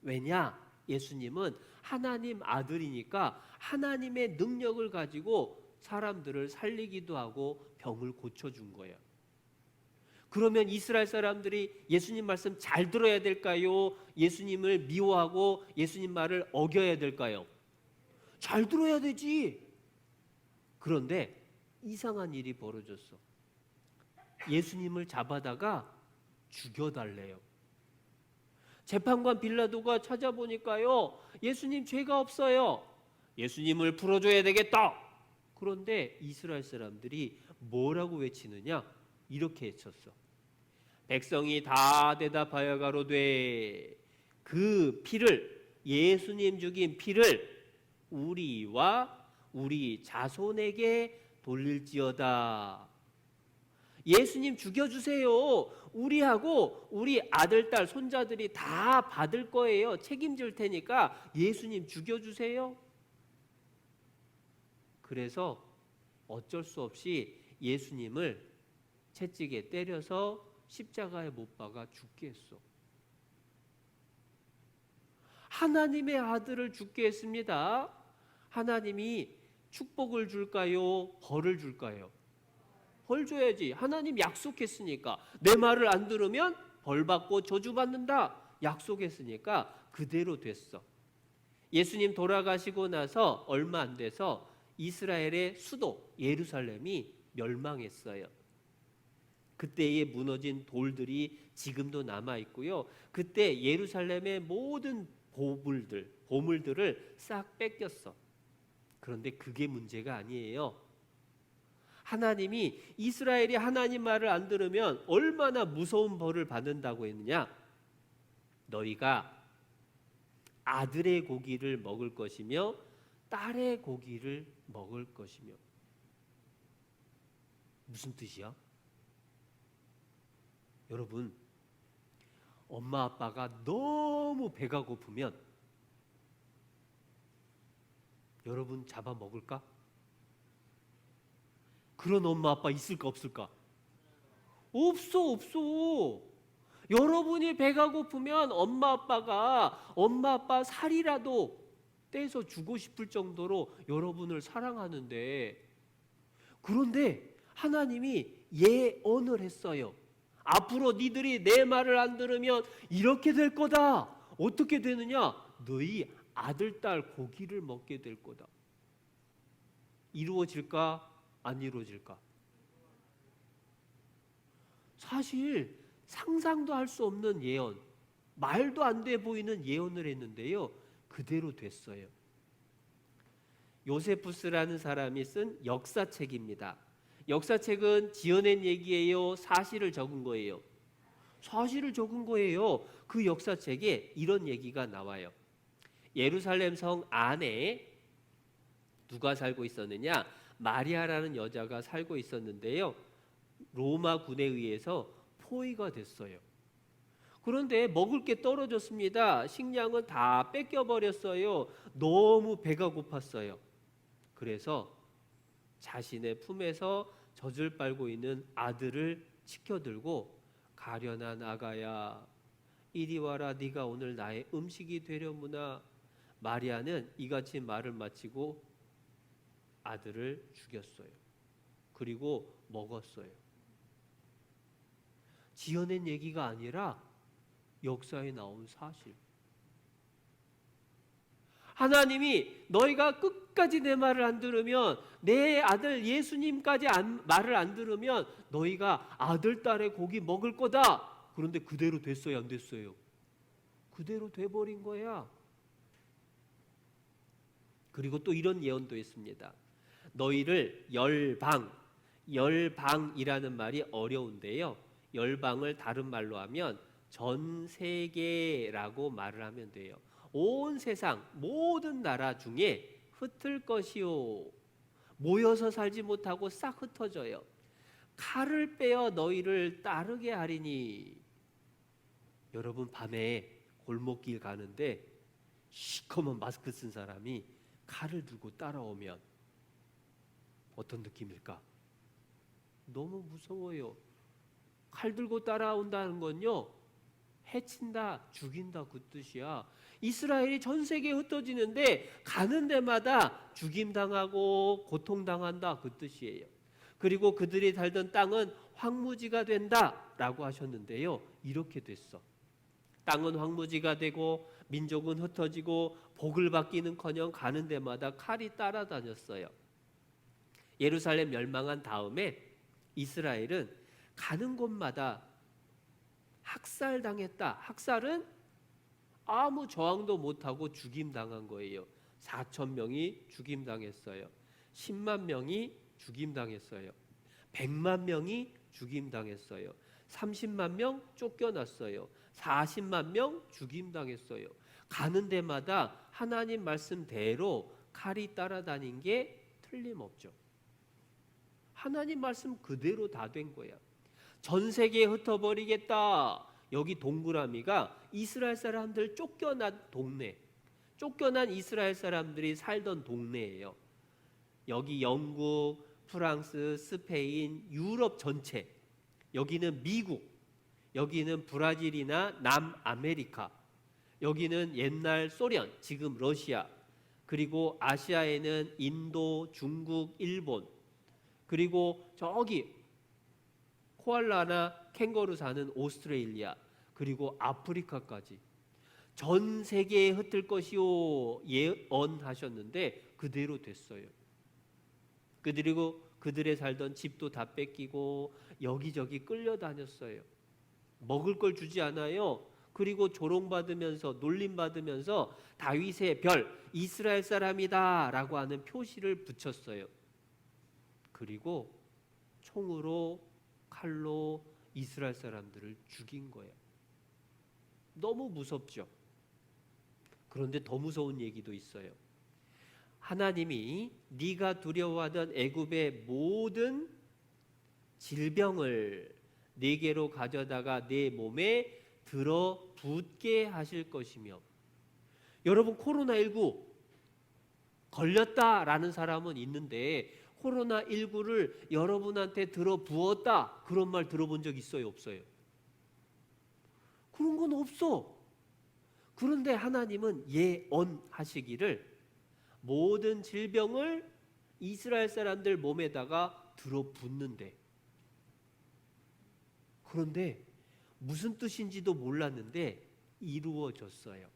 왜냐? 예수님은 하나님 아들이니까 하나님의 능력을 가지고 사람들을 살리기도 하고 병을 고쳐준 거예요. 그러면 이스라엘 사람들이 예수님 말씀 잘 들어야 될까요? 예수님을 미워하고 예수님 말을 어겨야 될까요? 잘 들어야 되지. 그런데 이상한 일이 벌어졌어. 예수님을 잡아다가 죽여달래요. 재판관 빌라도가 찾아보니까요, 예수님 죄가 없어요. 예수님을 풀어줘야 되겠다. 그런데 이스라엘 사람들이 뭐라고 외치느냐? 이렇게 외쳤어. 백성이 다 대답하여 가로되 그 피를, 예수님 죽인 피를 우리와 우리 자손에게 돌릴지어다. 예수님 죽여주세요. 우리하고 우리 아들, 딸, 손자들이 다 받을 거예요. 책임질 테니까 예수님 죽여주세요. 그래서 어쩔 수 없이 예수님을 채찍에 때려서 십자가에 못 박아 죽게 했어. 하나님의 아들을 죽게 했습니다. 하나님이 축복을 줄까요? 벌을 줄까요? 벌 줘야지. 하나님 약속했으니까. 내 말을 안 들으면 벌 받고 저주받는다. 약속했으니까 그대로 됐어. 예수님 돌아가시고 나서 얼마 안 돼서 이스라엘의 수도 예루살렘이 멸망했어요. 그때에 무너진 돌들이 지금도 남아 있고요. 그때 예루살렘의 모든 보물들을 싹 뺏겼어. 그런데 그게 문제가 아니에요. 하나님이 이스라엘이 하나님 말을 안 들으면 얼마나 무서운 벌을 받는다고 했느냐? 너희가 아들의 고기를 먹을 것이며 딸의 고기를 먹을 것이며. 무슨 뜻이야? 여러분, 엄마 아빠가 너무 배가 고프면 여러분 잡아 먹을까? 그런 엄마 아빠 있을까 없을까? 없어. 여러분이 배가 고프면 엄마 아빠 살이라도 떼서 주고 싶을 정도로 여러분을 사랑하는데, 그런데 하나님이 예언을 했어요. 앞으로 니들이 내 말을 안 들으면 이렇게 될 거다. 어떻게 되느냐? 너희 아들, 딸 고기를 먹게 될 거다. 이루어질까? 안 이루어질까? 사실 상상도 할 수 없는 예언, 말도 안 돼 보이는 예언을 했는데요, 그대로 됐어요. 요세푸스라는 사람이 쓴 역사책입니다. 역사책은 지어낸 얘기예요? 사실을 적은 거예요? 사실을 적은 거예요. 그 역사책에 이런 얘기가 나와요. 예루살렘 성 안에 누가 살고 있었느냐? 마리아라는 여자가 살고 있었는데요, 로마 군에 의해서 포위가 됐어요. 그런데 먹을 게 떨어졌습니다. 식량은 다 뺏겨버렸어요. 너무 배가 고팠어요. 그래서 자신의 품에서 젖을 빨고 있는 아들을 치켜들고, 가련한 아가야 이리 와라, 네가 오늘 나의 음식이 되려무나. 마리아는 이같이 말을 마치고 아들을 죽였어요. 그리고 먹었어요. 지어낸 얘기가 아니라 역사에 나온 사실. 하나님이 너희가 끝까지 내 말을 안 들으면, 내 아들 예수님까지 말을 안 들으면 너희가 아들, 딸의 고기 먹을 거다. 그런데 그대로 됐어요, 안 됐어요? 그대로 돼버린 거야. 그리고 또 이런 예언도 했습니다. 너희를 열방이라는 말이 어려운데요, 열방을 다른 말로 하면 전 세계라고 말을 하면 돼요. 온 세상 모든 나라 중에 흩을 것이요, 모여서 살지 못하고 싹 흩어져요. 칼을 빼어 너희를 따르게 하리니. 여러분, 밤에 골목길 가는데 시커먼 마스크 쓴 사람이 칼을 들고 따라오면 어떤 느낌일까? 너무 무서워요. 칼 들고 따라온다는 건요, 해친다, 죽인다 그 뜻이야. 이스라엘이 전 세계에 흩어지는데 가는 데마다 죽임당하고 고통당한다 그 뜻이에요. 그리고 그들이 살던 땅은 황무지가 된다라고 하셨는데요. 이렇게 됐어. 땅은 황무지가 되고 민족은 흩어지고 복을 받기는커녕 가는 데마다 칼이 따라다녔어요. 예루살렘 멸망한 다음에 이스라엘은 가는 곳마다 학살당했다. 학살은 아무 저항도 못하고 죽임당한 거예요. 4천 명이 죽임당했어요. 10만 명이 죽임당했어요. 100만 명이 죽임당했어요. 30만 명 쫓겨났어요. 40만 명 죽임당했어요. 가는 데마다 하나님 말씀대로 칼이 따라다닌 게 틀림없죠. 하나님 말씀 그대로 다 된 거야. 전 세계에 흩어버리겠다. 여기 동그라미가 이스라엘 사람들 쫓겨난 동네, 쫓겨난 이스라엘 사람들이 살던 동네예요. 여기 영국, 프랑스, 스페인, 유럽 전체, 여기는 미국, 여기는 브라질이나 남아메리카, 여기는 옛날 소련, 지금 러시아, 그리고 아시아에는 인도, 중국, 일본, 그리고 저기 코알라나 캥거루 사는 오스트레일리아, 그리고 아프리카까지 전 세계에 흩을 것이요 예언하셨는데 그대로 됐어요. 그리고 그들의 살던 집도 다 뺏기고 여기저기 끌려다녔어요. 먹을 걸 주지 않아요. 그리고 조롱받으면서 놀림받으면서 다윗의 별, 이스라엘 사람이다 라고 하는 표시를 붙였어요. 그리고 총으로, 칼로 이스라엘 사람들을 죽인 거예요. 너무 무섭죠. 그런데 더 무서운 얘기도 있어요. 하나님이 네가 두려워하던 애굽의 모든 질병을 네게로 가져다가 내 몸에 들어붙게 하실 것이며, 여러분 코로나19 걸렸다라는 사람은 있는데 코로나19를 여러분한테 들어부었다 그런 말 들어본 적 있어요? 없어요? 그런 건 없어. 그런데 하나님은 예언하시기를 모든 질병을 이스라엘 사람들 몸에다가 들어붙는데, 그런데 무슨 뜻인지도 몰랐는데 이루어졌어요.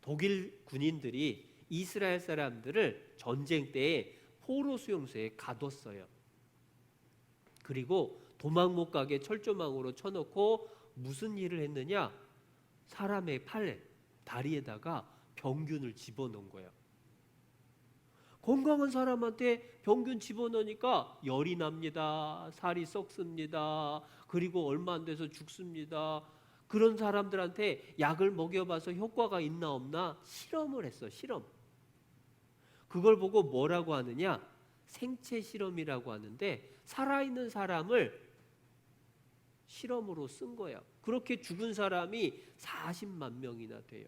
독일 군인들이 이스라엘 사람들을 전쟁 때에 포로 수용소에 가뒀어요. 그리고 도망 못 가게 철조망으로 쳐놓고 무슨 일을 했느냐? 사람의 팔에, 다리에다가 병균을 집어넣은 거예요. 건강한 사람한테 병균 집어넣으니까 열이 납니다. 살이 썩습니다. 그리고 얼마 안 돼서 죽습니다. 그런 사람들한테 약을 먹여봐서 효과가 있나 없나 실험을 했어. 실험. 그걸 보고 뭐라고 하느냐? 생체 실험이라고 하는데 살아있는 사람을 실험으로 쓴 거야. 그렇게 죽은 사람이 40만 명이나 돼요.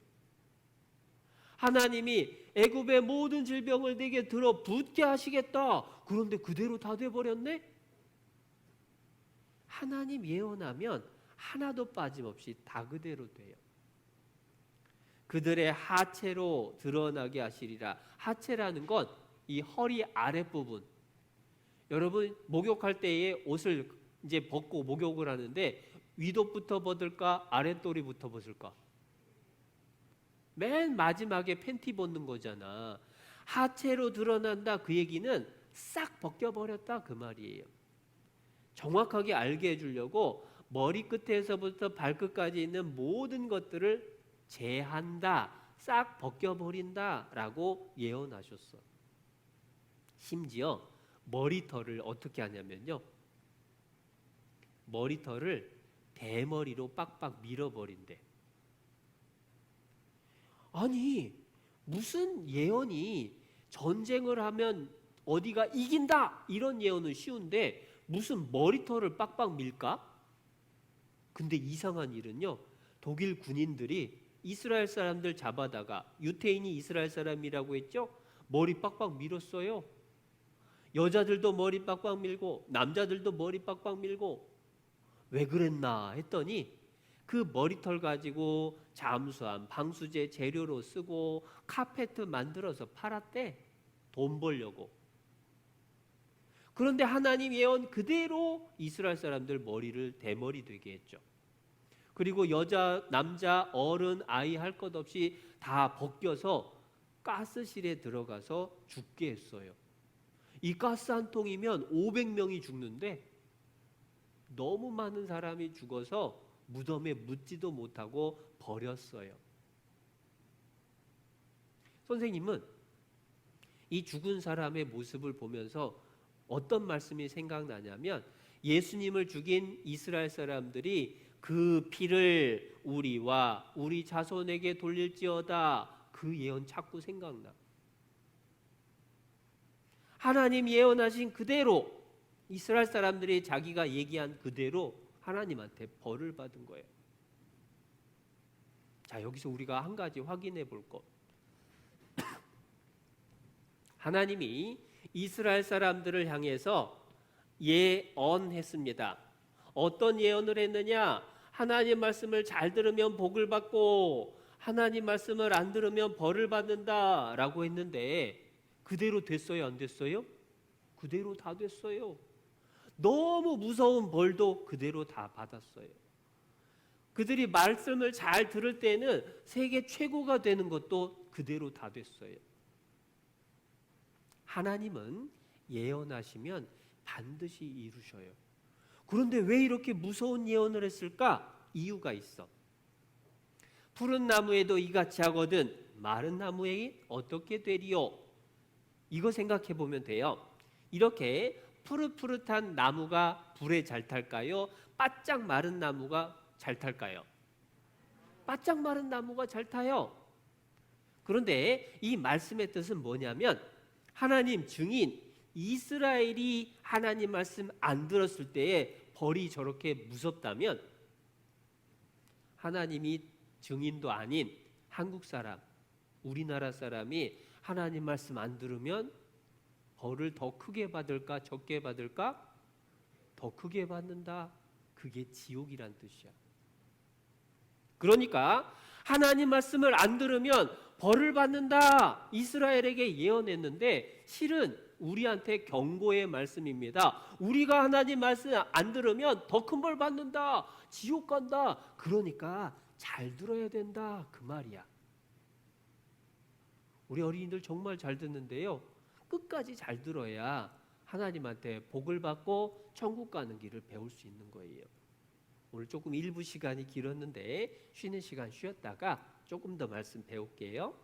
하나님이 애굽의 모든 질병을 네게 들어붙게 하시겠다. 그런데 그대로 다 돼버렸네? 하나님 예언하면 하나도 빠짐없이 다 그대로 돼요. 그들의 하체로 드러나게 하시리라. 하체라는 건 이 허리 아랫부분. 여러분 목욕할 때에 옷을 이제 벗고 목욕을 하는데 윗옷부터 벗을까 아랫도리부터 벗을까? 맨 마지막에 팬티 벗는 거잖아. 하체로 드러난다 그 얘기는 싹 벗겨버렸다 그 말이에요. 정확하게 알게 해주려고 머리 끝에서부터 발끝까지 있는 모든 것들을 제한다, 싹 벗겨버린다 라고 예언하셨어. 심지어 머리털을 어떻게 하냐면요, 머리털을 대머리로 빡빡 밀어버린대. 아니 무슨 예언이 전쟁을 하면 어디가 이긴다 이런 예언은 쉬운데 무슨 머리털을 빡빡 밀까? 근데 이상한 일은요, 독일 군인들이 이스라엘 사람들 잡아다가, 유태인이 이스라엘 사람이라고 했죠? 머리 빡빡 밀었어요. 여자들도 머리 빡빡 밀고 남자들도 머리 빡빡 밀고 왜 그랬나 했더니 그 머리털 가지고 잠수함, 방수제 재료로 쓰고 카페트 만들어서 팔았대. 돈 벌려고. 그런데 하나님 예언 그대로 이스라엘 사람들 머리를 대머리 되게 했죠. 그리고 여자, 남자, 어른, 아이 할 것 없이 다 벗겨서 가스실에 들어가서 죽게 했어요. 이 가스 한 통이면 500명이 죽는데 너무 많은 사람이 죽어서 무덤에 묻지도 못하고 버렸어요. 선생님은 이 죽은 사람의 모습을 보면서 어떤 말씀이 생각나냐면 예수님을 죽인 이스라엘 사람들이 그 피를 우리와 우리 자손에게 돌릴지어다, 그 예언 자꾸 생각나. 하나님 예언하신 그대로 이스라엘 사람들이 자기가 얘기한 그대로 하나님한테 벌을 받은 거예요. 자, 여기서 우리가 한 가지 확인해 볼 것. 하나님이 이스라엘 사람들을 향해서 예언했습니다. 어떤 예언을 했느냐? 하나님 말씀을 잘 들으면 복을 받고 하나님 말씀을 안 들으면 벌을 받는다 라고 했는데 그대로 됐어요, 안 됐어요? 그대로 다 됐어요. 너무 무서운 벌도 그대로 다 받았어요. 그들이 말씀을 잘 들을 때는 세계 최고가 되는 것도 그대로 다 됐어요. 하나님은 예언하시면 반드시 이루셔요. 그런데 왜 이렇게 무서운 예언을 했을까? 이유가 있어. 푸른 나무에도 이같이 하거든 마른 나무에 어떻게 되리요? 이거 생각해 보면 돼요. 이렇게 푸릇푸릇한 나무가 불에 잘 탈까요? 바짝 마른 나무가 잘 탈까요? 바짝 마른 나무가 잘 타요. 그런데 이 말씀의 뜻은 뭐냐면 하나님 증인 이스라엘이 하나님 말씀 안 들었을 때에 벌이 저렇게 무섭다면 하나님이 증인도 아닌 한국 사람, 우리나라 사람이 하나님 말씀 안 들으면 벌을 더 크게 받을까 적게 받을까? 더 크게 받는다. 그게 지옥이란 뜻이야. 그러니까 하나님 말씀을 안 들으면 벌을 받는다. 이스라엘에게 예언했는데 실은 우리한테 경고의 말씀입니다. 우리가 하나님 말씀 안 들으면 더 큰 벌 받는다. 지옥 간다. 그러니까 잘 들어야 된다. 그 말이야. 우리 어린이들 정말 잘 듣는데요. 끝까지 잘 들어야 하나님한테 복을 받고 천국 가는 길을 배울 수 있는 거예요. 오늘 조금 일부 시간이 길었는데 쉬는 시간 쉬었다가 조금 더 말씀 배울게요.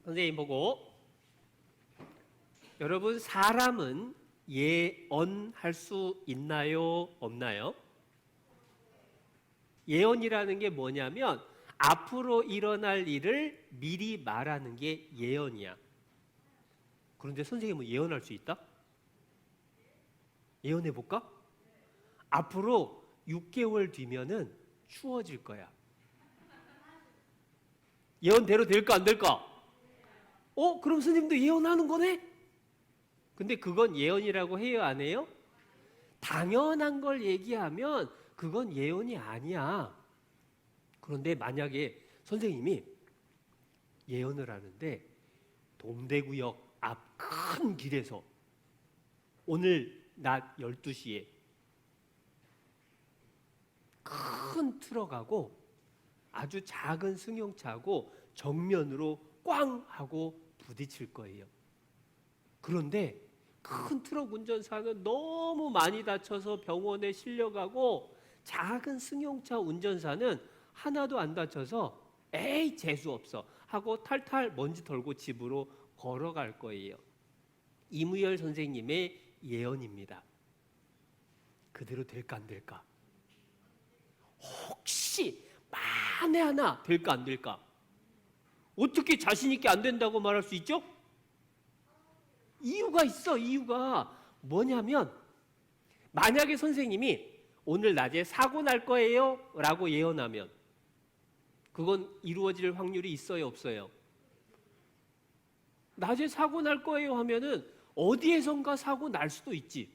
선생님 보고, 여러분 사람은 예언할 수 있나요? 없나요? 예언이라는 게 뭐냐면 앞으로 일어날 일을 미리 말하는 게 예언이야. 그런데 선생님은 예언할 수 있다? 예언해 볼까? 앞으로 6개월 뒤면은 추워질 거야. 예언대로 될까 안 될까? 그럼 선생님도 예언하는 거네? 근데 그건 예언이라고 해요, 안 해요? 당연한 걸 얘기하면 그건 예언이 아니야. 그런데 만약에 선생님이 예언을 하는데 동대구역 앞 큰 길에서 오늘 낮 12시에 큰 트럭하고 아주 작은 승용차하고 정면으로 꽝 하고 부딪힐 거예요. 그런데 큰 트럭 운전사는 너무 많이 다쳐서 병원에 실려가고 작은 승용차 운전사는 하나도 안 다쳐서 에이 재수없어 하고 탈탈 먼지 털고 집으로 걸어갈 거예요. 이무열 선생님의 예언입니다. 그대로 될까 안 될까? 혹시 만에 하나 될까 안 될까? 어떻게 자신 있게 안 된다고 말할 수 있죠? 이유가 있어. 이유가 뭐냐면 만약에 선생님이 오늘 낮에 사고 날 거예요 라고 예언하면 그건 이루어질 확률이 있어요 없어요? 낮에 사고 날 거예요 하면은 어디에선가 사고 날 수도 있지.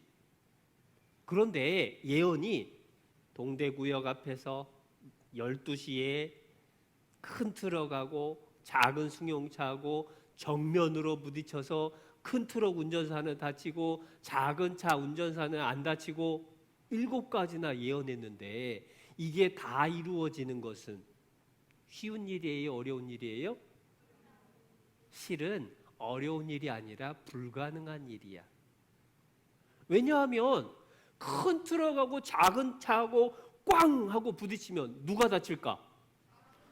그런데 예언이 동대구역 앞에서 12시에 큰 트럭하고 작은 승용차하고 정면으로 부딪혀서 큰 트럭 운전사는 다치고 작은 차 운전사는 안 다치고 7가지나 예언했는데 이게 다 이루어지는 것은 쉬운 일이에요? 어려운 일이에요? 실은 어려운 일이 아니라 불가능한 일이야. 왜냐하면 큰 트럭하고 작은 차하고 꽝 하고 부딪히면 누가 다칠까?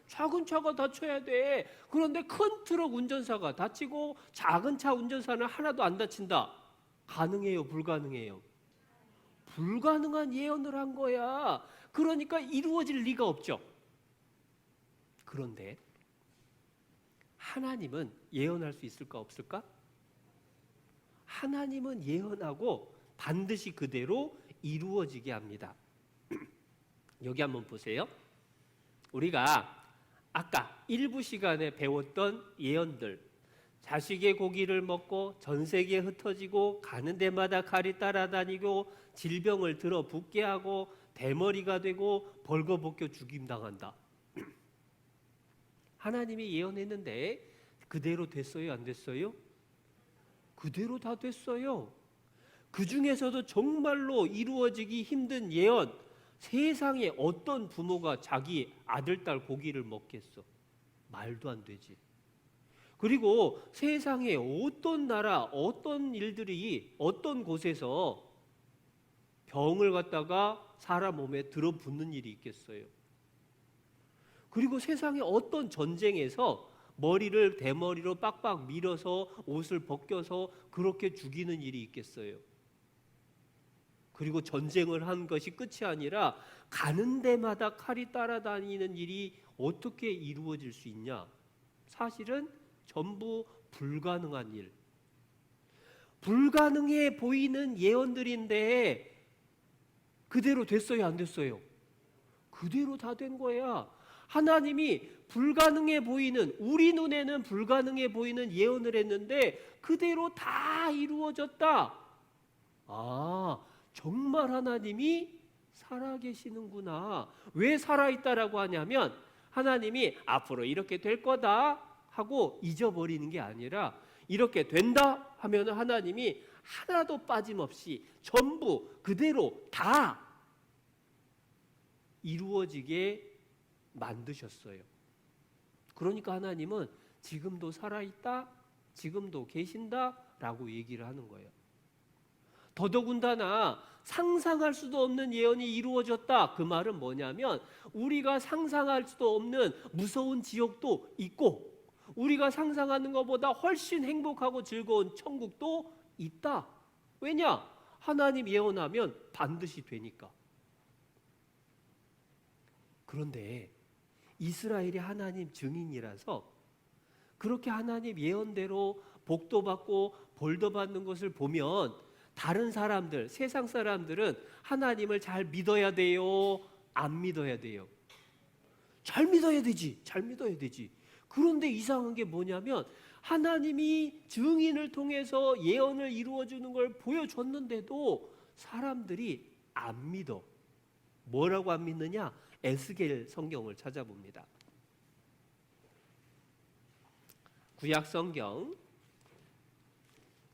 작은 차가 다쳐야 돼. 그런데 큰 트럭 운전사가 다치고 작은 차 운전사는 하나도 안 다친다. 가능해요? 불가능해요? 불가능한 예언을 한 거야. 그러니까 이루어질 리가 없죠. 그런데 하나님은 예언할 수 있을까 없을까? 하나님은 예언하고 반드시 그대로 이루어지게 합니다. 여기 한번 보세요. 우리가 아까 일부 시간에 배웠던 예언들, 자식의 고기를 먹고 전 세계에 흩어지고 가는 데마다 칼이 따라다니고 질병을 들어 붓게 하고 대머리가 되고 벌거벗겨 죽임당한다. 하나님이 예언했는데 그대로 됐어요? 안 됐어요? 그대로 다 됐어요. 그 중에서도 정말로 이루어지기 힘든 예언, 세상에 어떤 부모가 자기 아들, 딸 고기를 먹겠어? 말도 안 되지. 그리고 세상에 어떤 나라, 어떤 일들이 어떤 곳에서 병을 갖다가 사람 몸에 들어붙는 일이 있겠어요? 그리고 세상에 어떤 전쟁에서 머리를 대머리로 빡빡 밀어서 옷을 벗겨서 그렇게 죽이는 일이 있겠어요? 그리고 전쟁을 한 것이 끝이 아니라 가는 데마다 칼이 따라다니는 일이 어떻게 이루어질 수 있냐? 사실은 전부 불가능한 일. 불가능해 보이는 예언들인데 그대로 됐어요, 안 됐어요? 그대로 다 된 거야. 하나님이 불가능해 보이는, 우리 눈에는 불가능해 보이는 예언을 했는데 그대로 다 이루어졌다. 아, 정말 하나님이 살아계시는구나. 왜 살아있다라고 하냐면 하나님이 앞으로 이렇게 될 거다 하고 잊어버리는 게 아니라 이렇게 된다 하면 하나님이 하나도 빠짐없이 전부 그대로 다 이루어지게 만드셨어요. 그러니까 하나님은 지금도 살아있다, 지금도 계신다 라고 얘기를 하는 거예요. 더더군다나 상상할 수도 없는 예언이 이루어졌다. 그 말은 뭐냐면 우리가 상상할 수도 없는 무서운 지옥도 있고 우리가 상상하는 것보다 훨씬 행복하고 즐거운 천국도 있다. 왜냐? 하나님 예언하면 반드시 되니까. 그런데 이스라엘이 하나님 증인이라서 그렇게 하나님 예언대로 복도 받고 벌도 받는 것을 보면 다른 사람들, 세상 사람들은 하나님을 잘 믿어야 돼요? 안 믿어야 돼요? 잘 믿어야 되지. 잘 믿어야 되지. 그런데 이상한 게 뭐냐면 하나님이 증인을 통해서 예언을 이루어주는 걸 보여줬는데도 사람들이 안 믿어. 뭐라고 안 믿느냐? 에스겔 성경을 찾아봅니다. 구약 성경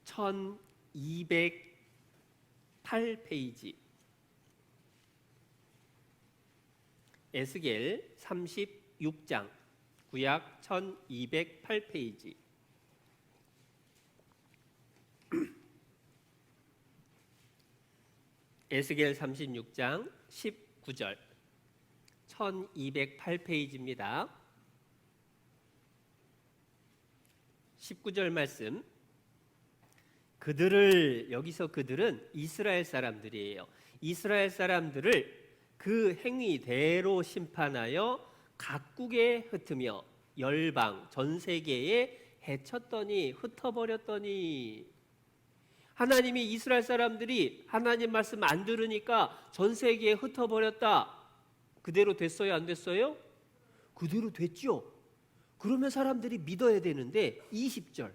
1208페이지 에스겔 36장 구약 1208페이지 에스겔 36장 19절 1208페이지입니다. 19절 말씀. 여기서 그들은 이스라엘 사람들이에요. 이스라엘 사람들을 그 행위대로 심판하여 각국에 흩으며 열방 전 세계에 해쳤더니 흩어버렸더니. 하나님이 이스라엘 사람들이 하나님 말씀 안 들으니까 전 세계에 흩어버렸다. 그대로 됐어요? 안 됐어요? 그대로 됐죠. 그러면 사람들이 믿어야 되는데 20절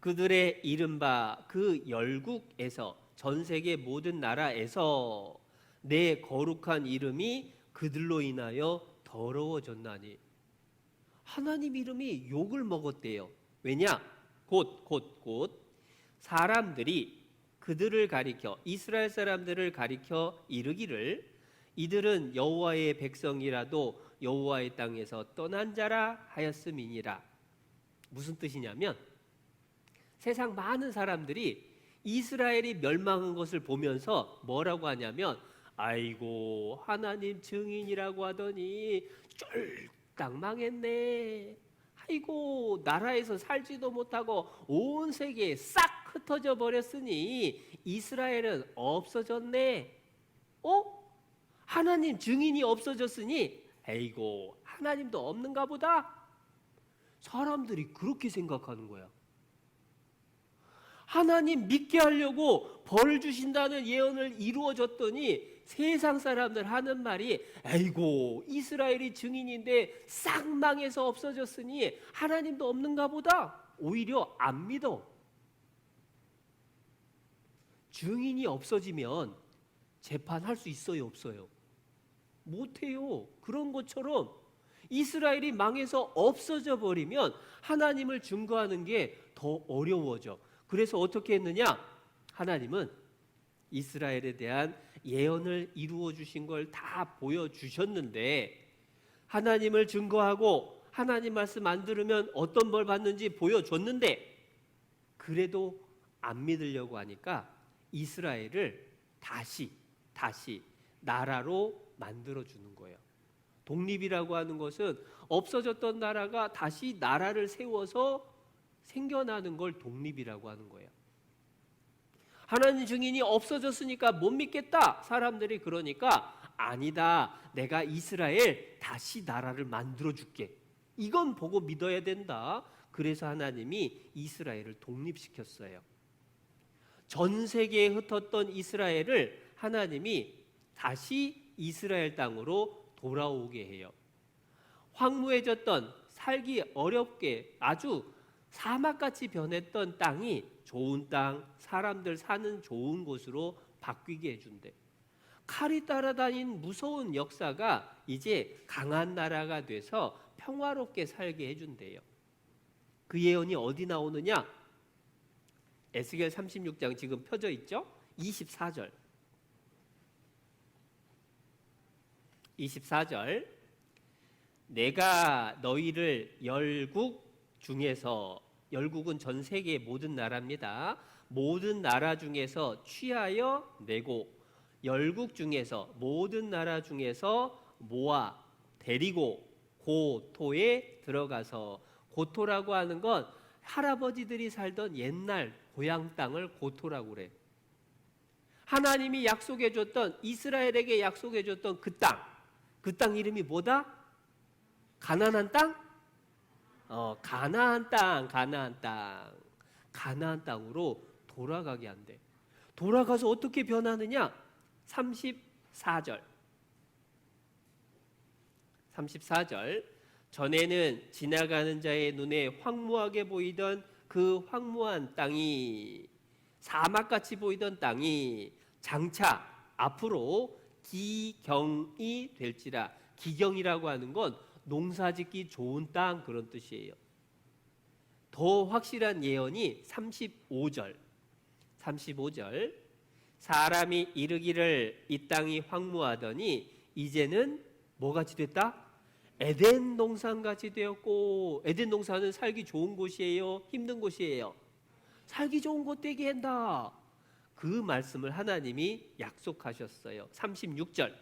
그들의 이른바 그 열국에서 전 세계 모든 나라에서 내 거룩한 이름이 그들로 인하여 더러워졌나니. 하나님 이름이 욕을 먹었대요. 왜냐? 곧 사람들이 그들을 가리켜 이스라엘 사람들을 가리켜 이르기를 이들은 여호와의 백성이라도 여호와의 땅에서 떠난 자라 하였음이니라. 무슨 뜻이냐면 세상 많은 사람들이 이스라엘이 멸망한 것을 보면서 뭐라고 하냐면 아이고 하나님 증인이라고 하더니 쫄딱 망했네. 아이고 나라에서 살지도 못하고 온 세계에 싹 흩어져 버렸으니 이스라엘은 없어졌네. 하나님 증인이 없어졌으니 에이고 하나님도 없는가 보다. 사람들이 그렇게 생각하는 거야. 하나님 믿게 하려고 벌 주신다는 예언을 이루어졌더니 세상 사람들 하는 말이 에이고 이스라엘이 증인인데 싹 망해서 없어졌으니 하나님도 없는가 보다. 오히려 안 믿어. 증인이 없어지면 재판할 수 있어요, 없어요? 못해요. 그런 것처럼 이스라엘이 망해서 없어져 버리면 하나님을 증거하는 게 더 어려워져. 그래서 어떻게 했느냐? 하나님은 이스라엘에 대한 예언을 이루어 주신 걸 다 보여주셨는데 하나님을 증거하고 하나님 말씀 안 들으면 어떤 벌 받는지 보여줬는데 그래도 안 믿으려고 하니까 이스라엘을 다시 나라로 만들어주는 거예요. 독립이라고 하는 것은 없어졌던 나라가 다시 나라를 세워서 생겨나는 걸 독립이라고 하는 거예요. 하나님 증인이 없어졌으니까 못 믿겠다. 사람들이 그러니까 아니다. 내가 이스라엘 다시 나라를 만들어줄게. 이건 보고 믿어야 된다. 그래서 하나님이 이스라엘을 독립시켰어요. 전 세계에 흩었던 이스라엘을 하나님이 다시 이스라엘 땅으로 돌아오게 해요. 황무해졌던 살기 어렵게 아주 사막같이 변했던 땅이 좋은 땅, 사람들 사는 좋은 곳으로 바뀌게 해준대. 칼이 따라다닌 무서운 역사가 이제 강한 나라가 돼서 평화롭게 살게 해준대요. 그 예언이 어디 나오느냐? 에스겔 36장 지금 펴져 있죠? 24절 내가 너희를 열국 중에서, 열국은 전 세계의 모든 나라입니다. 모든 나라 중에서 취하여 내고 열국 중에서 모든 나라 중에서 모아 데리고 고토에 들어가서, 고토라고 하는 건 할아버지들이 살던 옛날 고향 땅을 고토라고 그래. 하나님이 약속해 줬던, 이스라엘에게 약속해 줬던 그 땅 이름이 뭐다? 가나안 땅? 가나안 땅으로 돌아가게 한대. 돌아가서 어떻게 변하느냐? 34절. 전에는 지나가는 자의 눈에 황무하게 보이던 그 황무한 땅이, 사막같이 보이던 땅이 장차 앞으로 기경이 될지라. 기경이라고 하는 건 농사짓기 좋은 땅, 그런 뜻이에요. 더 확실한 예언이 35절. 사람이 이르기를 이 땅이 황무하더니 이제는 뭐같이 됐다? 에덴 동산같이 되었고, 에덴 동산은 살기 좋은 곳이에요? 힘든 곳이에요? 살기 좋은 곳 되게 한다. 그 말씀을 하나님이 약속하셨어요. 36절.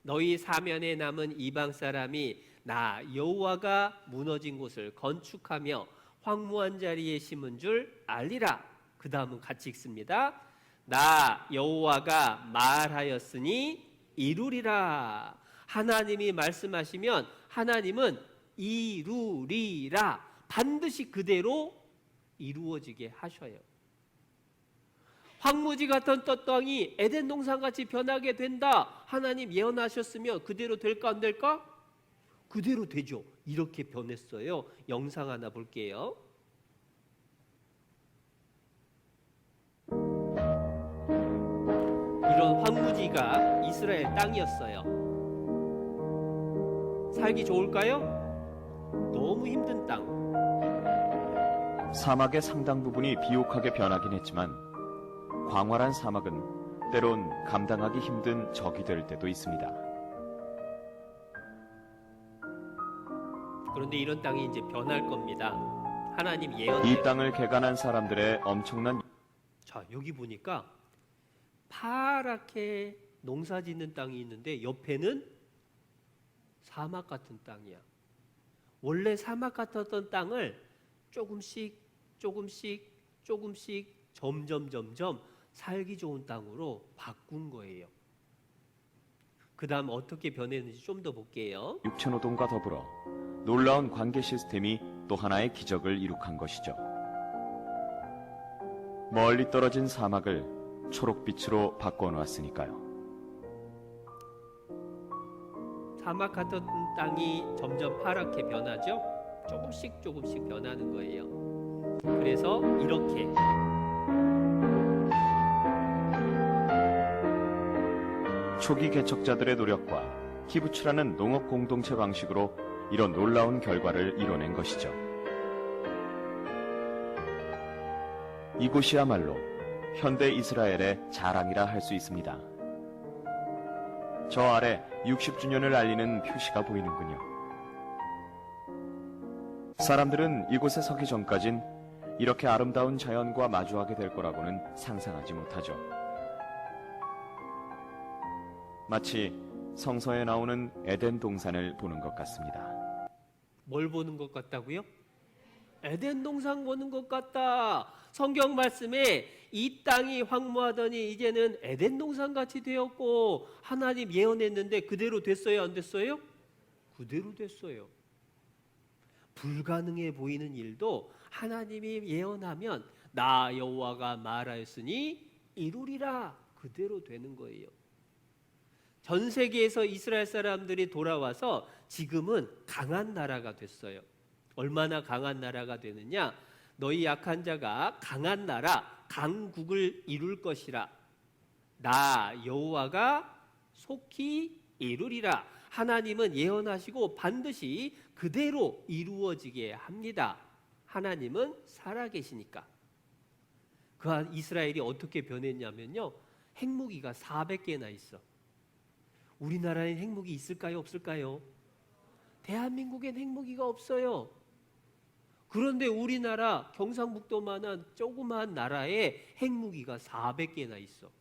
너희 사면에 남은 이방 사람이 나 여호와가 무너진 곳을 건축하며 황무한 자리에 심은 줄 알리라. 그 다음은 같이 읽습니다. 나 여호와가 말하였으니 이루리라. 하나님이 말씀하시면 하나님은 이루리라. 반드시 그대로 이루어지게 하셔요. 황무지 같은 땅이 에덴 동산같이 변하게 된다. 하나님 예언하셨으면 그대로 될까 안 될까? 그대로 되죠. 이렇게 변했어요. 영상 하나 볼게요. 이런 황무지가 이스라엘 땅이었어요. 살기 좋을까요? 너무 힘든 땅. 사막의 상당 부분이 비옥하게 변하긴 했지만 광활한 사막은 때론 감당하기 힘든 적이 될 때도 있습니다. 그런데 이런 땅이 이제 변할 겁니다. 하나님 예언. 이 땅을 개간한 사람들의 엄청난 자, 여기 보니까 파랗게 농사 짓는 땅이 있는데 옆에는 사막 같은 땅이야. 원래 사막 같았던 땅을 조금씩 점점 살기 좋은 땅으로 바꾼 거예요. 그 다음 어떻게 변했는지 좀 더 볼게요. 육체노동과 더불어 놀라운 관계 시스템이 또 하나의 기적을 이룩한 것이죠. 멀리 떨어진 사막을 초록빛으로 바꿔놓았으니까요. 사막 같은 땅이 점점 파랗게 변하죠. 조금씩 변하는 거예요. 그래서 이렇게 초기 개척자들의 노력과 키부츠라는 농업 공동체 방식으로 이런 놀라운 결과를 이뤄낸 것이죠. 이곳이야말로 현대 이스라엘의 자랑이라 할 수 있습니다. 저 아래 60주년을 알리는 표시가 보이는군요. 사람들은 이곳에 서기 전까진 이렇게 아름다운 자연과 마주하게 될 거라고는 상상하지 못하죠. 마치 성서에 나오는 에덴 동산을 보는 것 같습니다. 뭘 보는 것 같다고요? 에덴 동산 보는 것 같다. 성경 말씀에 이 땅이 황무하더니 이제는 에덴 동산 같이 되었고, 하나님 예언했는데 그대로 됐어요, 안 됐어요? 그대로 됐어요. 불가능해 보이는 일도 하나님이 예언하면 나 여호와가 말하였으니 이루리라. 그대로 되는 거예요. 전 세계에서 이스라엘 사람들이 돌아와서 지금은 강한 나라가 됐어요. 얼마나 강한 나라가 되느냐? 너희 약한 자가 강한 나라, 강국을 이룰 것이라. 나 여호와가 속히 이루리라. 하나님은 예언하시고 반드시 그대로 이루어지게 합니다. 하나님은 살아계시니까. 그 이스라엘이 어떻게 변했냐면요, 핵무기가 400개나 있어. 우리나라엔 핵무기 있을까요, 없을까요? 대한민국엔 핵무기가 없어요. 그런데 우리나라 경상북도만한 조그마한 나라에 핵무기가 400개나 있어.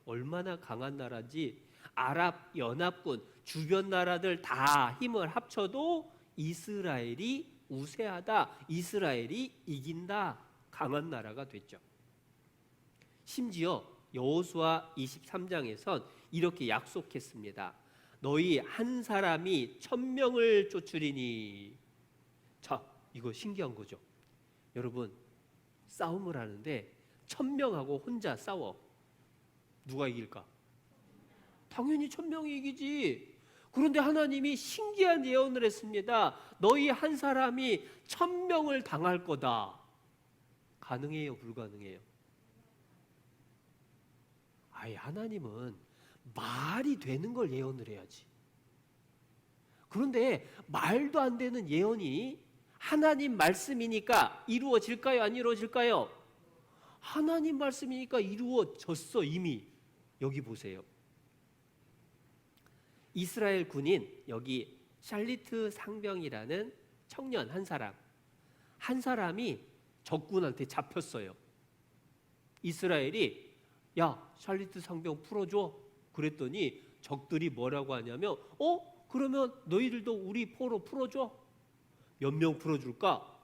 얼마나 강한 나라인지 아랍연합군 주변 나라들 다 힘을 합쳐도 이스라엘이 우세하다, 이스라엘이 이긴다, 강한 나라가 됐죠. 심지어 여호수아 23장에선 이렇게 약속했습니다. 너희 한 사람이 1000명을 쫓으리니. 자, 이거 신기한 거죠. 여러분, 싸움을 하는데 1000명하고 혼자 싸워. 누가 이길까? 당연히 1000명이 이기지. 그런데 하나님이 신기한 예언을 했습니다. 너희 한 사람이 1000명을 당할 거다. 가능해요, 불가능해요? 아예 하나님은 말이 되는 걸 예언을 해야지. 그런데 말도 안 되는 예언이 하나님 말씀이니까 이루어질까요? 안 이루어질까요? 하나님 말씀이니까 이루어졌어, 이미. 여기 보세요. 이스라엘 군인, 여기 샬리트 상병이라는 청년 한 사람이 적군한테 잡혔어요. 이스라엘이 야, 샬리트 상병 풀어줘. 그랬더니 적들이 뭐라고 하냐면 그러면 너희들도 우리 포로 풀어줘. 몇 명 풀어줄까?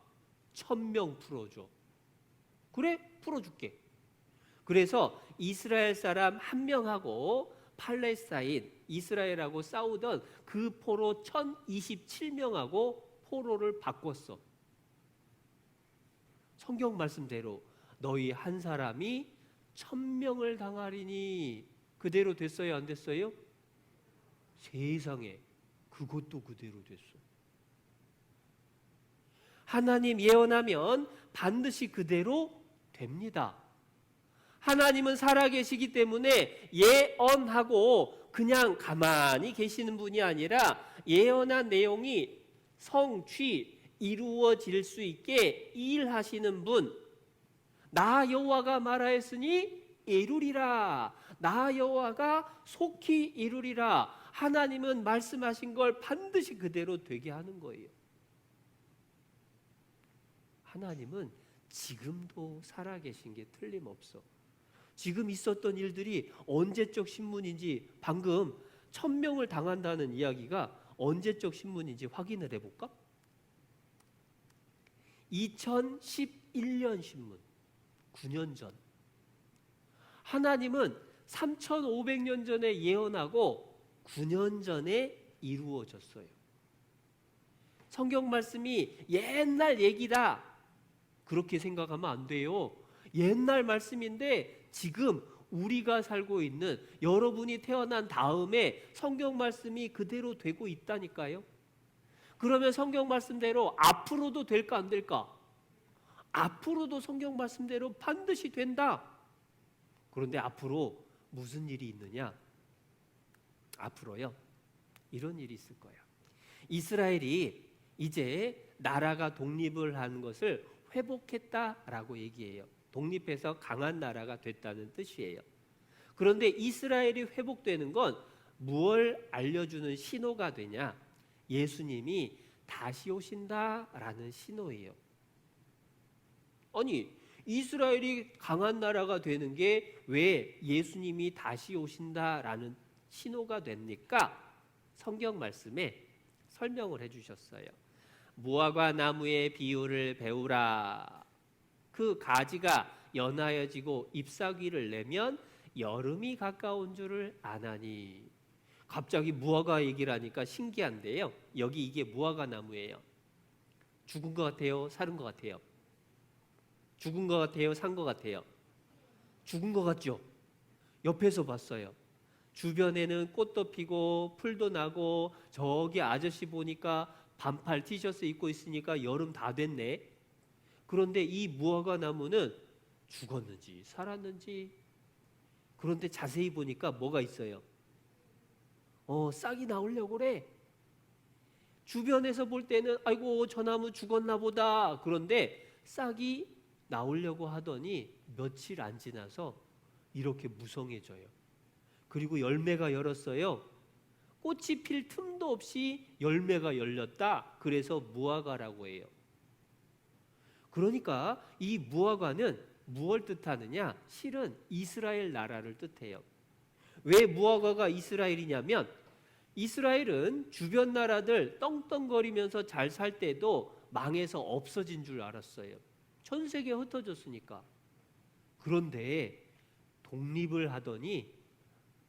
1000명 풀어줘. 그래, 풀어줄게. 그래서 이스라엘 사람 1명하고 팔레스타인, 이스라엘하고 싸우던 그 포로 1027명하고 포로를 바꿨어. 성경 말씀대로 너희 한 사람이 1000명을 당하리니. 그대로 됐어요, 안 됐어요? 세상에, 그것도 그대로 됐어. 하나님 예언하면 반드시 그대로 됩니다. 하나님은 살아계시기 때문에 예언하고 그냥 가만히 계시는 분이 아니라 예언한 내용이 성취, 이루어질 수 있게 일하시는 분. 나 여호와가 말하였으니 이루리라. 나 여호와가 속히 이루리라. 하나님은 말씀하신 걸 반드시 그대로 되게 하는 거예요. 하나님은 지금도 살아계신 게 틀림없어. 지금 있었던 일들이 언제적 신문인지, 방금 1000명을 당한다는 이야기가 언제적 신문인지 확인을 해볼까? 2011년 신문, 9년 전. 하나님은 3500년 전에 예언하고 9년 전에 이루어졌어요. 성경 말씀이 옛날 얘기다, 그렇게 생각하면 안 돼요. 옛날 말씀인데 지금 우리가 살고 있는, 여러분이 태어난 다음에 성경 말씀이 그대로 되고 있다니까요. 그러면 성경 말씀대로 앞으로도 될까 안 될까? 앞으로도 성경 말씀대로 반드시 된다. 그런데 앞으로 무슨 일이 있느냐? 앞으로요, 이런 일이 있을 거예요. 이스라엘이 이제 나라가 독립을 한 것을 회복했다라고 얘기해요. 독립해서 강한 나라가 됐다는 뜻이에요. 그런데 이스라엘이 회복되는 건 무엇을 알려주는 신호가 되냐? 예수님이 다시 오신다라는 신호예요. 아니, 이스라엘이 강한 나라가 되는 게 왜 예수님이 다시 오신다라는 신호가 됩니까? 성경 말씀에 설명을 해주셨어요. 무화과 나무의 비유를 배우라. 그 가지가 연하여지고 잎사귀를 내면 여름이 가까운 줄을 아나니. 갑자기 무화과 얘기를 하니까 신기한데요. 여기 이게 무화과 나무예요. 죽은 것 같아요? 살은 것 같아요? 죽은 것 같아요? 산 것 같아요? 죽은 것 같죠? 옆에서 봤어요. 주변에는 꽃도 피고 풀도 나고, 저기 아저씨 보니까 반팔 티셔츠 입고 있으니까 여름 다 됐네. 그런데 이 무화과 나무는 죽었는지 살았는지, 그런데 자세히 보니까 뭐가 있어요? 싹이 나오려고 그래. 주변에서 볼 때는 아이고 저 나무 죽었나 보다. 그런데 싹이 나오려고 하더니 며칠 안 지나서 이렇게 무성해져요. 그리고 열매가 열었어요. 꽃이 필 틈도 없이 열매가 열렸다. 그래서 무화과라고 해요. 그러니까 이 무화과는 무엇을 뜻하느냐? 실은 이스라엘 나라를 뜻해요. 왜 무화과가 이스라엘이냐면 이스라엘은 주변 나라들 떵떵거리면서 잘 살 때도 망해서 없어진 줄 알았어요. 전 세계에 흩어졌으니까. 그런데 독립을 하더니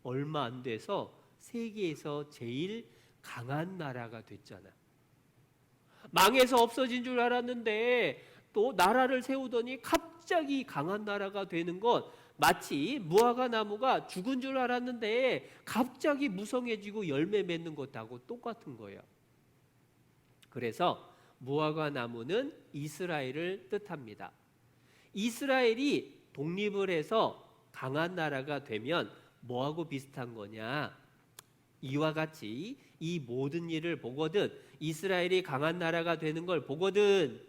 얼마 안 돼서 세계에서 제일 강한 나라가 됐잖아. 망해서 없어진 줄 알았는데 또 나라를 세우더니 갑자기 강한 나라가 되는 것, 마치 무화과 나무가 죽은 줄 알았는데 갑자기 무성해지고 열매 맺는 것하고 똑같은 거예요. 그래서 무화과 나무는 이스라엘을 뜻합니다. 이스라엘이 독립을 해서 강한 나라가 되면 뭐하고 비슷한 거냐? 이와 같이 이 모든 일을 보거든, 이스라엘이 강한 나라가 되는 걸 보거든,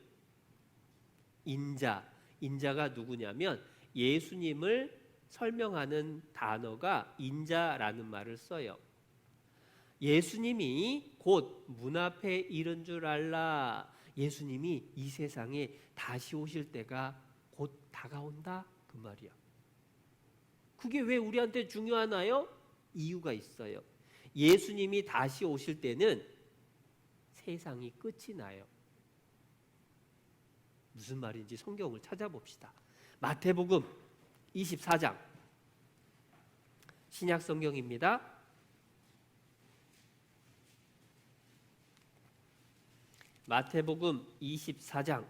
인자가 누구냐면 예수님을 설명하는 단어가 인자라는 말을 써요. 예수님이 곧 문 앞에 이른 줄 알라. 예수님이 이 세상에 다시 오실 때가 곧 다가온다, 그 말이야. 그게 왜 우리한테 중요하나요? 이유가 있어요. 예수님이 다시 오실 때는 세상이 끝이 나요. 무슨 말인지 성경을 찾아봅시다. 마태복음 24장, 신약 성경입니다. 마태복음 24장,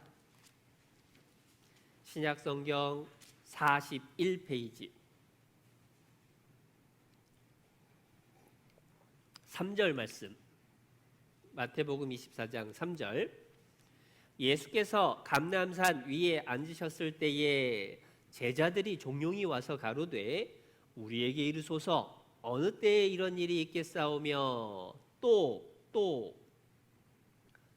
신약 성경 41페이지 3절 말씀. 마태복음 24장 3절. 예수께서 감람산 위에 앉으셨을 때에 제자들이 종용이 와서 가로되 우리에게 이르소서 어느 때에 이런 일이 있겠사오며 또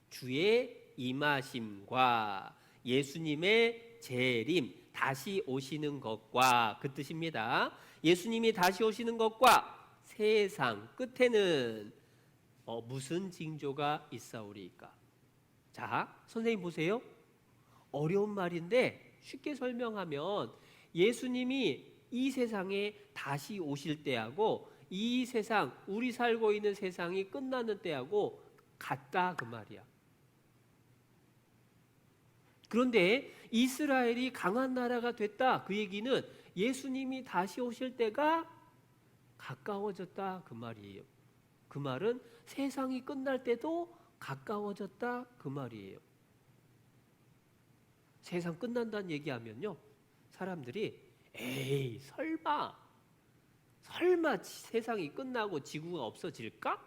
주의 임하심과 예수님의 재림, 다시 오시는 것과, 그 뜻입니다. 예수님이 다시 오시는 것과 세상 끝에는 무슨 징조가 있사오리까? 자, 선생님 보세요. 어려운 말인데 쉽게 설명하면 예수님이 이 세상에 다시 오실 때하고 이 세상, 우리 살고 있는 세상이 끝나는 때하고 같다, 그 말이야. 그런데 이스라엘이 강한 나라가 됐다, 그 얘기는 예수님이 다시 오실 때가 가까워졌다, 그 말이에요. 그 말은 세상이 끝날 때도 가까워졌다, 그 말이에요. 세상 끝난다는 얘기하면요, 사람들이 에이 설마 세상이 끝나고 지구가 없어질까?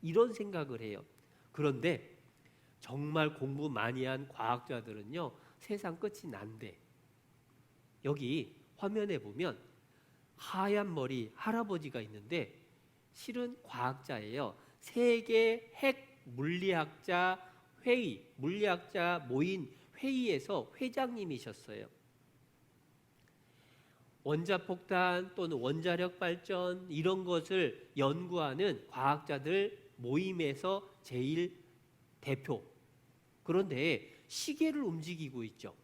이런 생각을 해요. 그런데 정말 공부 많이 한 과학자들은요, 세상 끝이 난대. 여기 화면에 보면 하얀 머리 할아버지가 있는데 실은 과학자예요. 세계 핵 물리학자 모인 회의에서 회장님이셨어요. 원자폭탄 또는 원자력 발전 이런 것을 연구하는 과학자들 모임에서 제일 대표. 그런데 시계를 움직이고 있죠.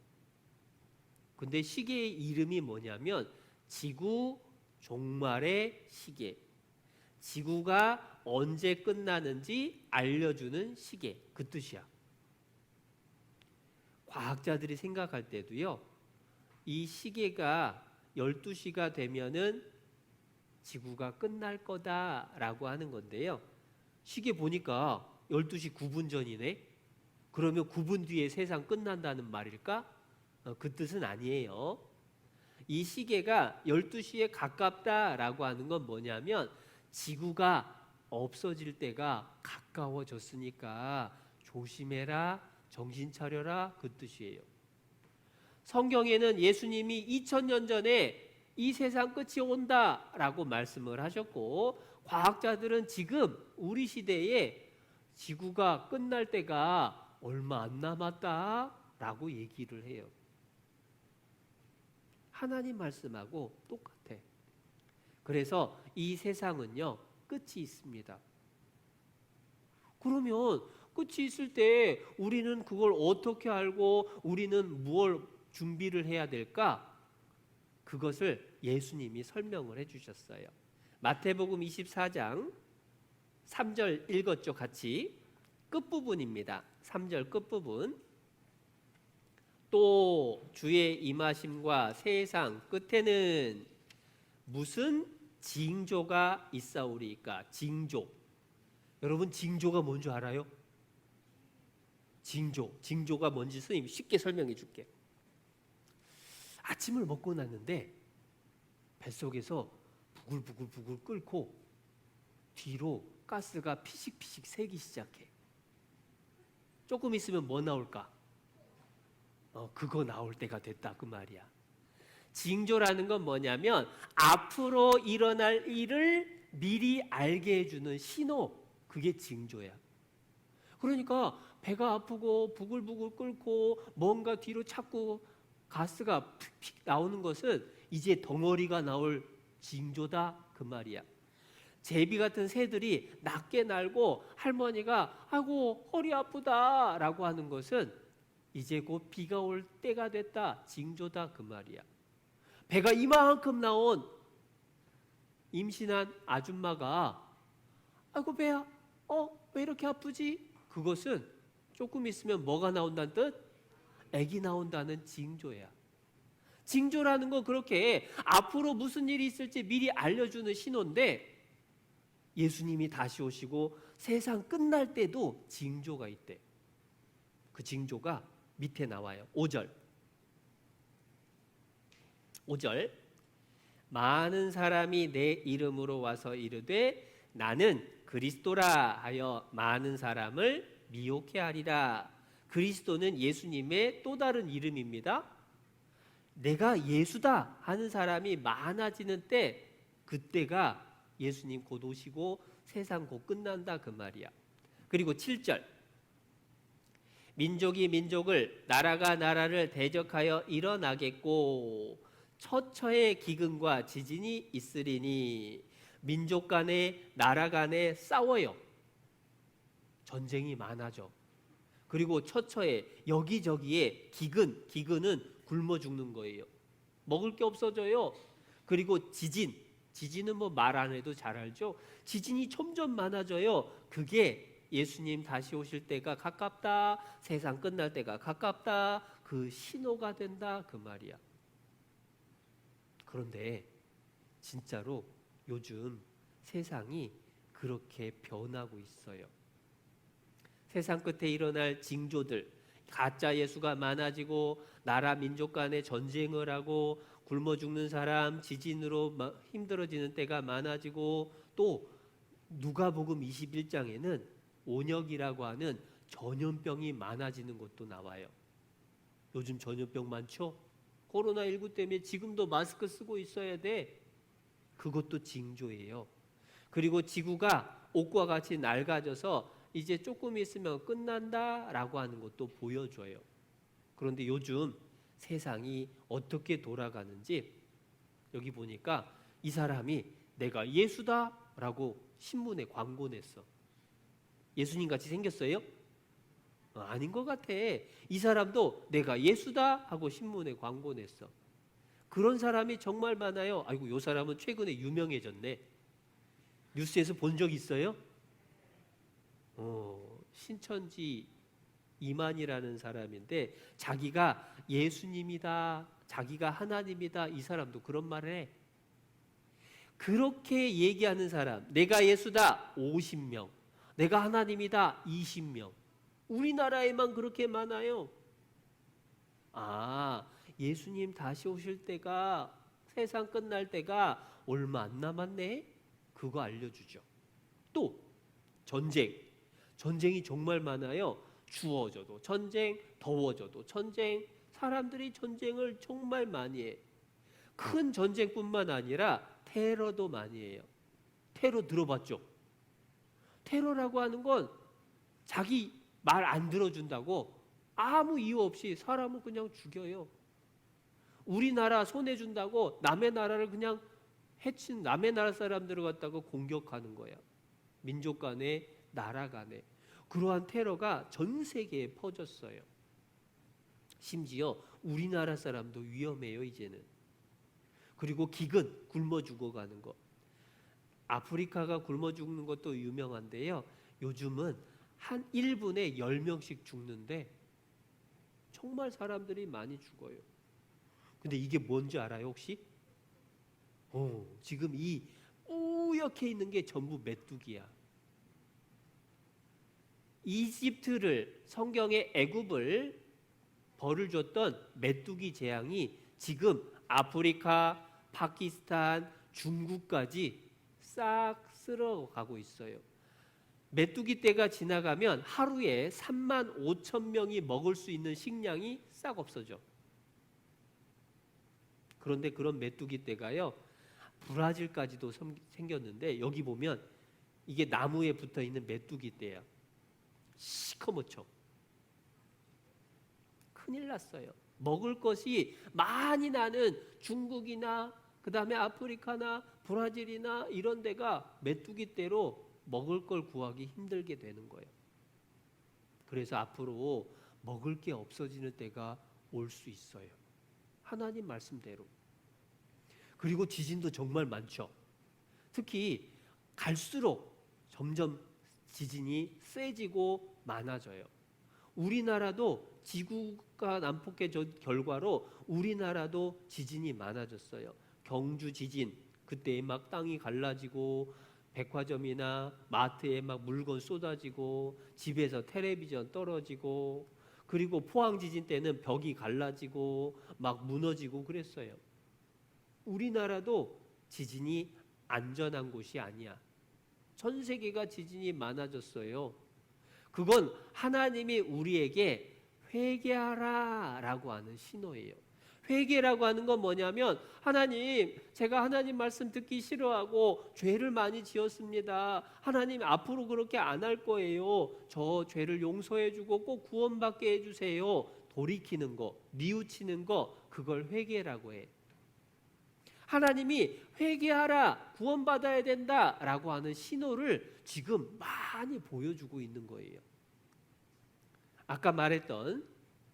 근데 시계의 이름이 뭐냐면 지구 종말의 시계. 지구가 언제 끝나는지 알려주는 시계, 그 뜻이야. 과학자들이 생각할 때도요, 이 시계가 12시가 되면은 지구가 끝날 거다라고 하는 건데요. 시계 보니까 12시 9분 전이네. 그러면 9분 뒤에 세상 끝난다는 말일까? 그 뜻은 아니에요. 이 시계가 12시에 가깝다라고 하는 건 뭐냐면 지구가 없어질 때가 가까워졌으니까 조심해라, 정신 차려라, 그 뜻이에요. 성경에는 예수님이 2000년 전에 이 세상 끝이 온다라고 말씀을 하셨고, 과학자들은 지금 우리 시대에 지구가 끝날 때가 얼마 안 남았다라고 얘기를 해요. 하나님 말씀하고 똑같아. 그래서 이 세상은요, 끝이 있습니다. 그러면 끝이 있을 때 우리는 그걸 어떻게 알고 우리는 무엇을 준비를 해야 될까? 그것을 예수님이 설명을 해주셨어요. 마태복음 24장 3절 읽었죠, 같이. 끝부분입니다. 3절 끝부분. 또 주의 임하심과 세상 끝에는 무슨 징조가 있사오리까? 징조. 여러분, 징조가 뭔 줄 알아요? 징조가 뭔지 선생님이 쉽게 설명해 줄게요. 아침을 먹고 났는데 뱃속에서 부글부글 끓고 뒤로 가스가 피식피식 새기 시작해. 조금 있으면 뭐 나올까? 그거 나올 때가 됐다, 그 말이야. 징조라는 건 뭐냐면 앞으로 일어날 일을 미리 알게 해주는 신호, 그게 징조야. 그러니까 배가 아프고 부글부글 끓고 뭔가 뒤로 자꾸 가스가 픽픽 나오는 것은 이제 덩어리가 나올 징조다, 그 말이야. 제비 같은 새들이 낮게 날고 할머니가 아이고 허리 아프다 라고 하는 것은 이제 곧 비가 올 때가 됐다, 징조다, 그 말이야. 배가 이만큼 나온 임신한 아줌마가 아이고 배야 왜 이렇게 아프지? 그것은 조금 있으면 뭐가 나온다는 뜻? 아기 나온다는 징조야. 징조라는 건 그렇게 앞으로 무슨 일이 있을지 미리 알려주는 신호인데, 예수님이 다시 오시고 세상 끝날 때도 징조가 있대. 그 징조가 밑에 나와요. 5절. 많은 사람이 내 이름으로 와서 이르되 나는 그리스도라 하여 많은 사람을 미혹해 하리라. 그리스도는 예수님의 또 다른 이름입니다. 내가 예수다 하는 사람이 많아지는 때, 그때가 예수님 곧 오시고 세상 곧 끝난다, 그 말이야. 그리고 7절. 민족이 민족을, 나라가 나라를 대적하여 일어나겠고 처처의 기근과 지진이 있으리니. 민족 간에 나라 간에 싸워요. 전쟁이 많아져. 그리고 처처에 여기저기에 기근은 굶어 죽는 거예요. 먹을 게 없어져요. 그리고 지진은 뭐 말 안 해도 잘 알죠. 지진이 점점 많아져요. 그게 예수님 다시 오실 때가 가깝다, 세상 끝날 때가 가깝다, 그 신호가 된다, 그 말이야. 그런데 진짜로 요즘 세상이 그렇게 변하고 있어요. 세상 끝에 일어날 징조들, 가짜 예수가 많아지고 나라 민족 간에 전쟁을 하고 굶어 죽는 사람, 지진으로 힘들어지는 때가 많아지고, 또 누가복음 21장에는 온역이라고 하는 전염병이 많아지는 것도 나와요. 요즘 전염병 많죠? 코로나19 때문에 지금도 마스크 쓰고 있어야 돼. 그것도 징조예요. 그리고 지구가 옷과 같이 낡아져서 이제 조금 있으면 끝난다라고 하는 것도 보여줘요. 그런데 요즘 세상이 어떻게 돌아가는지 여기 보니까 이 사람이 내가 예수다라고 신문에 광고 냈어. 예수님 같이 생겼어요? 아닌 것 같아. 이 사람도 내가 예수다 하고 신문에 광고 냈어. 그런 사람이 정말 많아요. 아이고, 요 사람은 최근에 유명해졌네. 뉴스에서 본 적 있어요? 신천지 이만이라는 사람인데 자기가 예수님이다, 자기가 하나님이다, 이 사람도 그런 말을 해. 그렇게 얘기하는 사람, 내가 예수다 50명, 내가 하나님이다 20명. 우리나라에만 그렇게 많아요. 예수님 다시 오실 때가, 세상 끝날 때가 얼마 안 남았네? 그거 알려주죠. 또 전쟁이 정말 많아요. 추워져도 전쟁, 더워져도 전쟁, 사람들이 전쟁을 정말 많이 해. 큰 전쟁뿐만 아니라 테러도 많이 해요. 테러 들어봤죠? 테러라고 하는 건 자기 말 안 들어준다고 아무 이유 없이 사람을 그냥 죽여요. 우리나라 손해준다고 남의 나라를 그냥 해친, 남의 나라 사람들을 갖다가 공격하는 거야. 민족 간에, 나라 간에. 그러한 테러가 전 세계에 퍼졌어요. 심지어 우리나라 사람도 위험해요, 이제는. 그리고 기근, 굶어 죽어가는 거. 아프리카가 굶어 죽는 것도 유명한데요. 요즘은 한 1분에 10명씩 죽는데 정말 사람들이 많이 죽어요. 근데 이게 뭔지 알아요, 혹시? 지금 이 뿌옇게 있는 게 전부 메뚜기야. 이집트를, 성경의 애굽을 벌을 줬던 메뚜기 재앙이 지금 아프리카, 파키스탄, 중국까지 싹 쓸어가고 있어요. 메뚜기 때가 지나가면 하루에 3만 5천 명이 먹을 수 있는 식량이 싹 없어져. 그런데 그런 메뚜기 때가요, 브라질까지도 생겼는데 여기 보면 이게 나무에 붙어 있는 메뚜기 때야. 시커멓죠. 큰일 났어요. 먹을 것이 많이 나는 중국이나 그 다음에 아프리카나 브라질이나 이런 데가 메뚜기 때로 먹을 걸 구하기 힘들게 되는 거예요. 그래서 앞으로 먹을 게 없어지는 때가 올 수 있어요. 하나님 말씀대로. 그리고 지진도 정말 많죠. 특히 갈수록 점점 지진이 세지고 많아져요. 우리나라도 지구가 난폭해진 결과로 우리나라도 지진이 많아졌어요. 경주 지진, 그때 막 땅이 갈라지고 백화점이나 마트에 막 물건 쏟아지고 집에서 텔레비전 떨어지고, 그리고 포항 지진 때는 벽이 갈라지고 막 무너지고 그랬어요. 우리나라도 지진이 안전한 곳이 아니야. 전 세계가 지진이 많아졌어요. 그건 하나님이 우리에게 회개하라 라고 하는 신호예요. 회개라고 하는 건 뭐냐면, 하나님, 제가 하나님 말씀 듣기 싫어하고 죄를 많이 지었습니다. 하나님 앞으로 그렇게 안 할 거예요. 저 죄를 용서해 주고 꼭 구원받게 해주세요. 돌이키는 거, 뉘우치는 거, 그걸 회개라고 해. 하나님이 회개하라, 구원받아야 된다라고 하는 신호를 지금 많이 보여주고 있는 거예요. 아까 말했던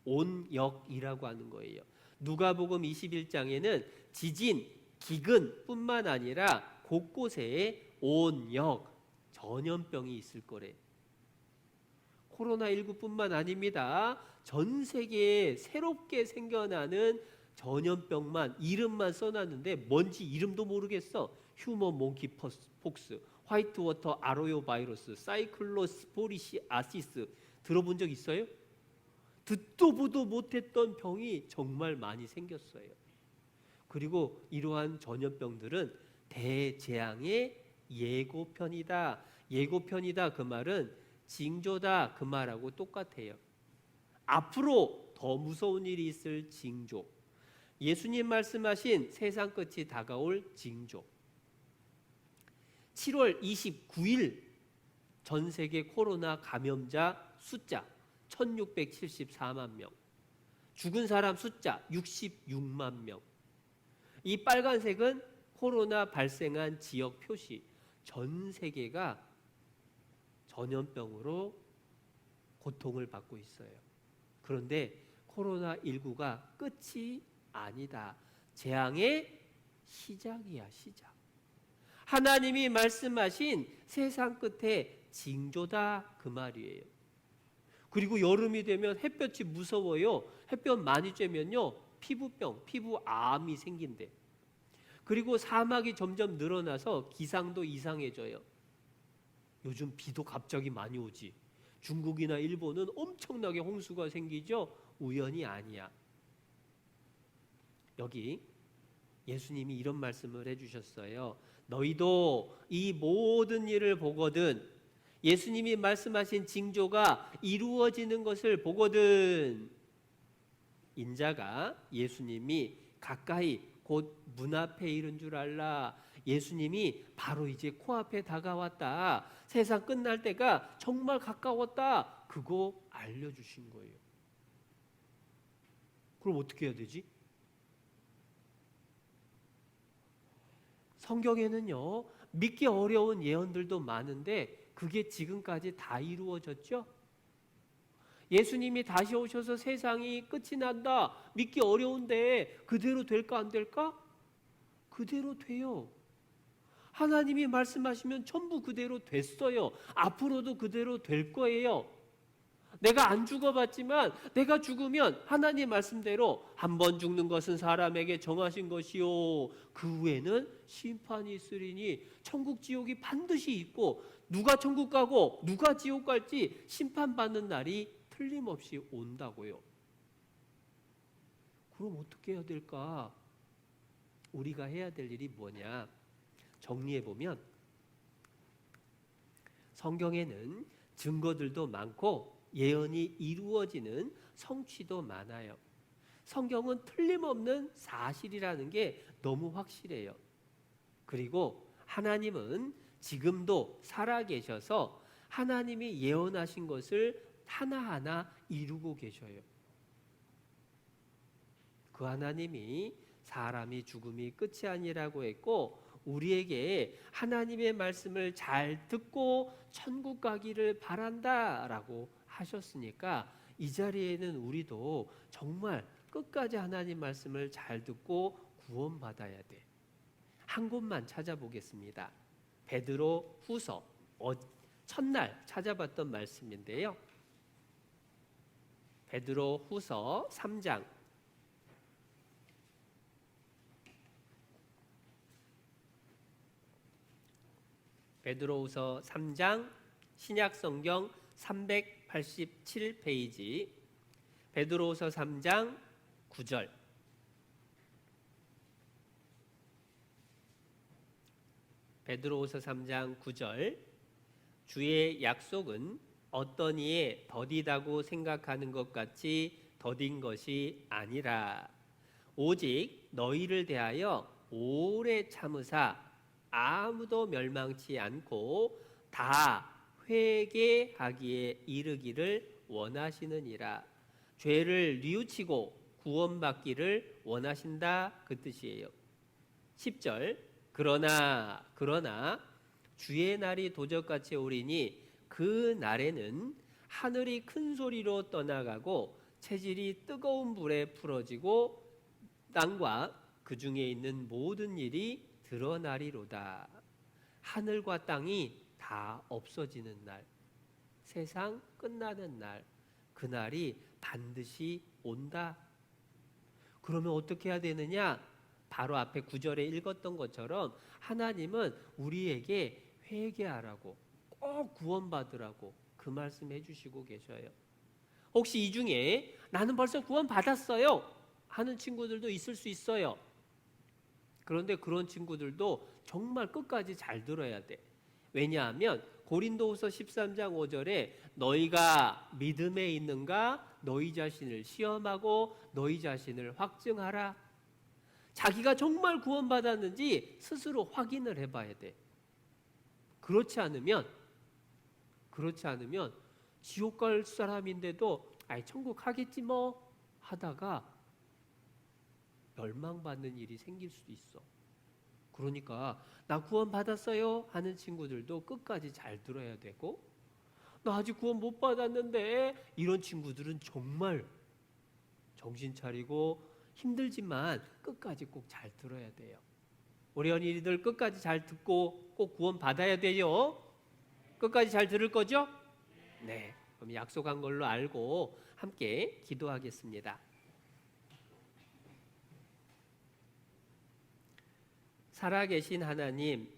온역이라고 하는 거예요. 누가복음 21장에는 지진, 기근뿐만 아니라 곳곳에 온역, 전염병이 있을 거래. 코로나19뿐만 아닙니다. 전 세계에 새롭게 생겨나는 전염병만 이름만 써놨는데 뭔지 이름도 모르겠어. 휴먼 몽키 폭스, 화이트워터 아로요 바이러스, 사이클로스포리시아시스 들어본 적 있어요? 듣도 보도 못했던 병이 정말 많이 생겼어요. 그리고 이러한 전염병들은 대재앙의 예고편이다. 예고편이다 그 말은 징조다 그 말하고 똑같아요. 앞으로 더 무서운 일이 있을 징조. 예수님 말씀하신 세상 끝이 다가올 징조. 7월 29일 전 세계 코로나 감염자 숫자 1674만 명, 죽은 사람 숫자 66만 명. 이 빨간색은 코로나 발생한 지역 표시. 전 세계가 전염병으로 고통을 받고 있어요. 그런데 코로나19가 끝이 아니다. 재앙의 시작이야, 시작. 하나님이 말씀하신 세상 끝의 징조다 그 말이에요. 그리고 여름이 되면 햇볕이 무서워요. 햇볕 많이 쬐면요 피부병, 피부암이 생긴대. 그리고 사막이 점점 늘어나서 기상도 이상해져요. 요즘 비도 갑자기 많이 오지. 중국이나 일본은 엄청나게 홍수가 생기죠. 우연이 아니야. 여기 예수님이 이런 말씀을 해주셨어요. 너희도 이 모든 일을 보거든, 예수님이 말씀하신 징조가 이루어지는 것을 보거든, 인자가, 예수님이 가까이 곧 문 앞에 이른 줄 알라. 예수님이 바로 이제 코앞에 다가왔다. 세상 끝날 때가 정말 가까웠다. 그거 알려주신 거예요. 그럼 어떻게 해야 되지? 성경에는요, 믿기 어려운 예언들도 많은데 그게 지금까지 다 이루어졌죠? 예수님이 다시 오셔서 세상이 끝이 난다. 믿기 어려운데 그대로 될까 안 될까? 그대로 돼요. 하나님이 말씀하시면 전부 그대로 됐어요. 앞으로도 그대로 될 거예요. 내가 안 죽어봤지만 내가 죽으면 하나님 말씀대로 한 번 죽는 것은 사람에게 정하신 것이요 그 후에는 심판이 있으리니 천국 지옥이 반드시 있고 누가 천국 가고 누가 지옥 갈지 심판받는 날이 틀림없이 온다고요. 그럼 어떻게 해야 될까? 우리가 해야 될 일이 뭐냐? 정리해보면 성경에는 증거들도 많고 예언이 이루어지는 성취도 많아요. 성경은 틀림없는 사실이라는 게 너무 확실해요. 그리고 하나님은 지금도 살아계셔서 하나님이 예언하신 것을 하나하나 이루고 계셔요. 그 하나님이 사람이 죽음이 끝이 아니라고 했고 우리에게 하나님의 말씀을 잘 듣고 천국 가기를 바란다라고 하셨으니까 이 자리에는 우리도 정말 끝까지 하나님 말씀을 잘 듣고 구원받아야 돼. 한 곳만 찾아보겠습니다. 베드로 후서 첫날 찾아봤던 말씀인데요. 베드로 후서 3장 베드로후서 3장 신약성경 387페이지 베드로후서 3장 9절 베드로후서 3장 9절 주의 약속은 어떤 이에 더디다고 생각하는 것 같이 더딘 것이 아니라 오직 너희를 대하여 오래 참으사 아무도 멸망치 않고 다 회개하기에 이르기를 원하시느니라. 죄를 뉘우치고 구원받기를 원하신다 그 뜻이에요. 10절 그러나 주의 날이 도적같이 오리니 그 날에는 하늘이 큰 소리로 떠나가고 체질이 뜨거운 불에 풀어지고 땅과 그 중에 있는 모든 일이 드러나리로다. 하늘과 땅이 다 없어지는 날, 세상 끝나는 날, 그날이 반드시 온다. 그러면 어떻게 해야 되느냐? 바로 앞에 9절에 읽었던 것처럼 하나님은 우리에게 회개하라고, 꼭 구원받으라고 그 말씀 해주시고 계셔요. 혹시 이 중에 나는 벌써 구원받았어요 하는 친구들도 있을 수 있어요. 그런데 그런 친구들도 정말 끝까지 잘 들어야 돼. 왜냐하면 고린도후서 13장 5절에 너희가 믿음에 있는가 너희 자신을 시험하고 너희 자신을 확증하라. 자기가 정말 구원받았는지 스스로 확인을 해봐야 돼. 그렇지 않으면 지옥 갈 사람인데도 아이 천국 하겠지 뭐 하다가 멸망받는 일이 생길 수도 있어. 그러니까 나 구원 받았어요 하는 친구들도 끝까지 잘 들어야 되고, 나 아직 구원 못 받았는데 이런 친구들은 정말 정신 차리고 힘들지만 끝까지 꼭 잘 들어야 돼요. 우리 어린이들 끝까지 잘 듣고 꼭 구원 받아야 돼요. 끝까지 잘 들을 거죠? 네. 그럼 약속한 걸로 알고 함께 기도하겠습니다. 살아계신 하나님,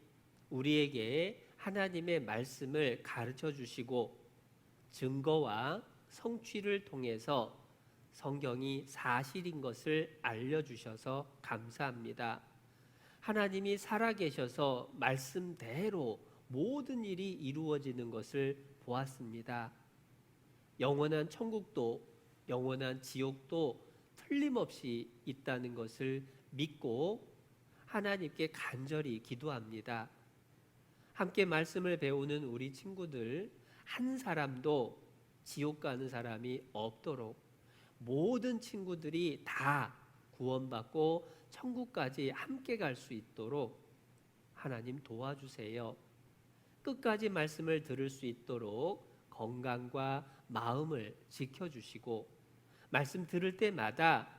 우리에게 하나님의 말씀을 가르쳐 주시고 증거와 성취를 통해서 성경이 사실인 것을 알려주셔서 감사합니다. 하나님이 살아계셔서 말씀대로 모든 일이 이루어지는 것을 보았습니다. 영원한 천국도 영원한 지옥도 틀림없이 있다는 것을 믿고 하나님께 간절히 기도합니다. 함께 말씀을 배우는 우리 친구들 한 사람도 지옥 가는 사람이 없도록 모든 친구들이 다 구원받고 천국까지 함께 갈 수 있도록 하나님 도와주세요. 끝까지 말씀을 들을 수 있도록 건강과 마음을 지켜주시고 말씀 들을 때마다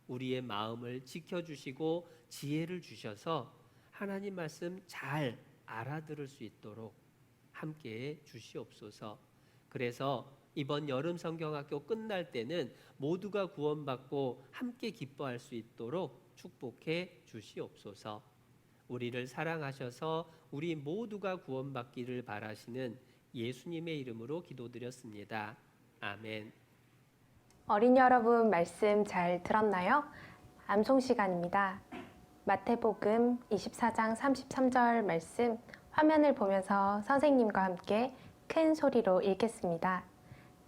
우리의 마음을 지켜주시고 지혜를 주셔서 하나님 말씀 잘 알아들을 수 있도록 함께해 주시옵소서. 그래서 이번 여름 성경학교 끝날 때는 모두가 구원받고 함께 기뻐할 수 있도록 축복해 주시옵소서. 우리를 사랑하셔서 우리 모두가 구원받기를 바라시는 예수님의 이름으로 기도드렸습니다. 아멘. 어린이 여러분 말씀 잘 들었나요? 암송 시간입니다. 마태복음 24장 33절 말씀 화면을 보면서 선생님과 함께 큰 소리로 읽겠습니다.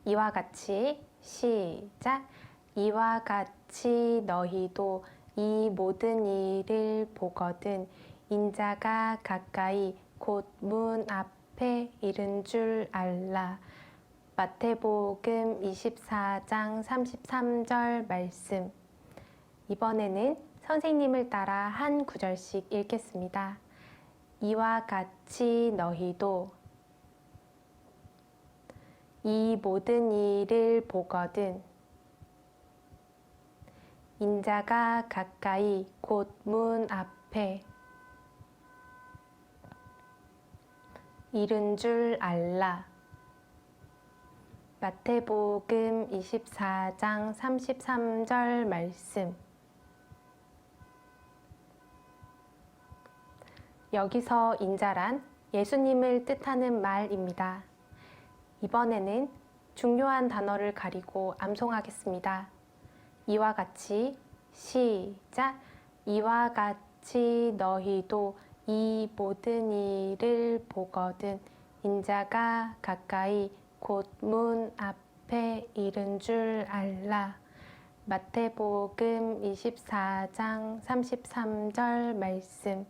이와 같이 시작. 이와 같이 너희도 이 모든 일을 보거든 인자가 가까이 곧 문 앞에 이른 줄 알라. 마태복음 24장 33절 말씀. 이번에는 선생님을 따라 한 구절씩 읽겠습니다. 이와 같이 너희도 이 모든 일을 보거든 인자가 가까이 곧 문 앞에 이른 줄 알라. 마태복음 24장 33절 말씀. 여기서 인자란 예수님을 뜻하는 말입니다. 이번에는 중요한 단어를 가리고 암송하겠습니다. 이와 같이 시작. 이와 같이 너희도 이 모든 일을 보거든 인자가 가까이 곧 문 앞에 이른 줄 알라. 마태복음 24장 33절 말씀.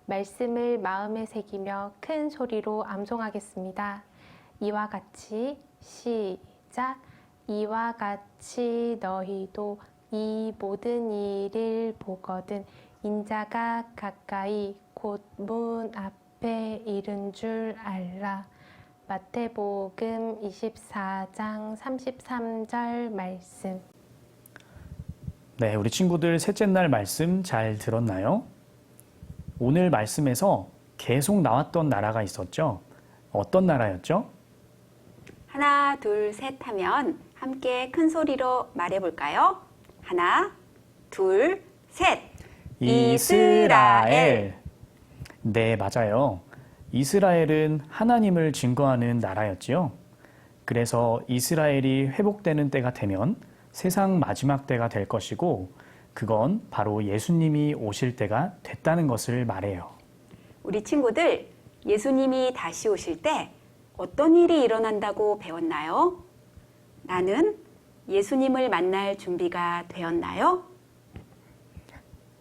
말씀을 마음에 새기며 큰 소리로 암송하겠습니다. 이와 같이 시작. 이와 같이 너희도 이 모든 일을 보거든 인자가 가까이 곧 문 앞에 이른 줄 알라. 마태복음 24장 33절 말씀. 네, 우리 친구들 셋째 날 말씀 잘 들었나요? 오늘 말씀에서 계속 나왔던 나라가 있었죠? 어떤 나라였죠? 하나, 둘, 셋 하면 함께 큰 소리로 말해볼까요? 하나, 둘, 셋. 이스라엘. 네, 맞아요. 이스라엘은 하나님을 증거하는 나라였지요. 그래서 이스라엘이 회복되는 때가 되면 세상 마지막 때가 될 것이고 그건 바로 예수님이 오실 때가 됐다는 것을 말해요. 우리 친구들, 예수님이 다시 오실 때 어떤 일이 일어난다고 배웠나요? 나는 예수님을 만날 준비가 되었나요?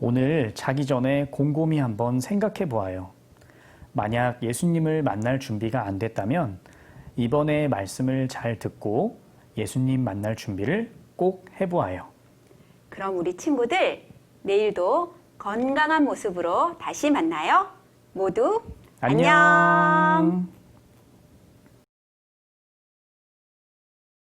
오늘 자기 전에 곰곰이 한번 생각해 보아요. 만약 예수님을 만날 준비가 안 됐다면 이번에 말씀을 잘 듣고 예수님 만날 준비를 꼭 해보아요. 그럼 우리 친구들, 내일도 건강한 모습으로 다시 만나요. 모두 안녕.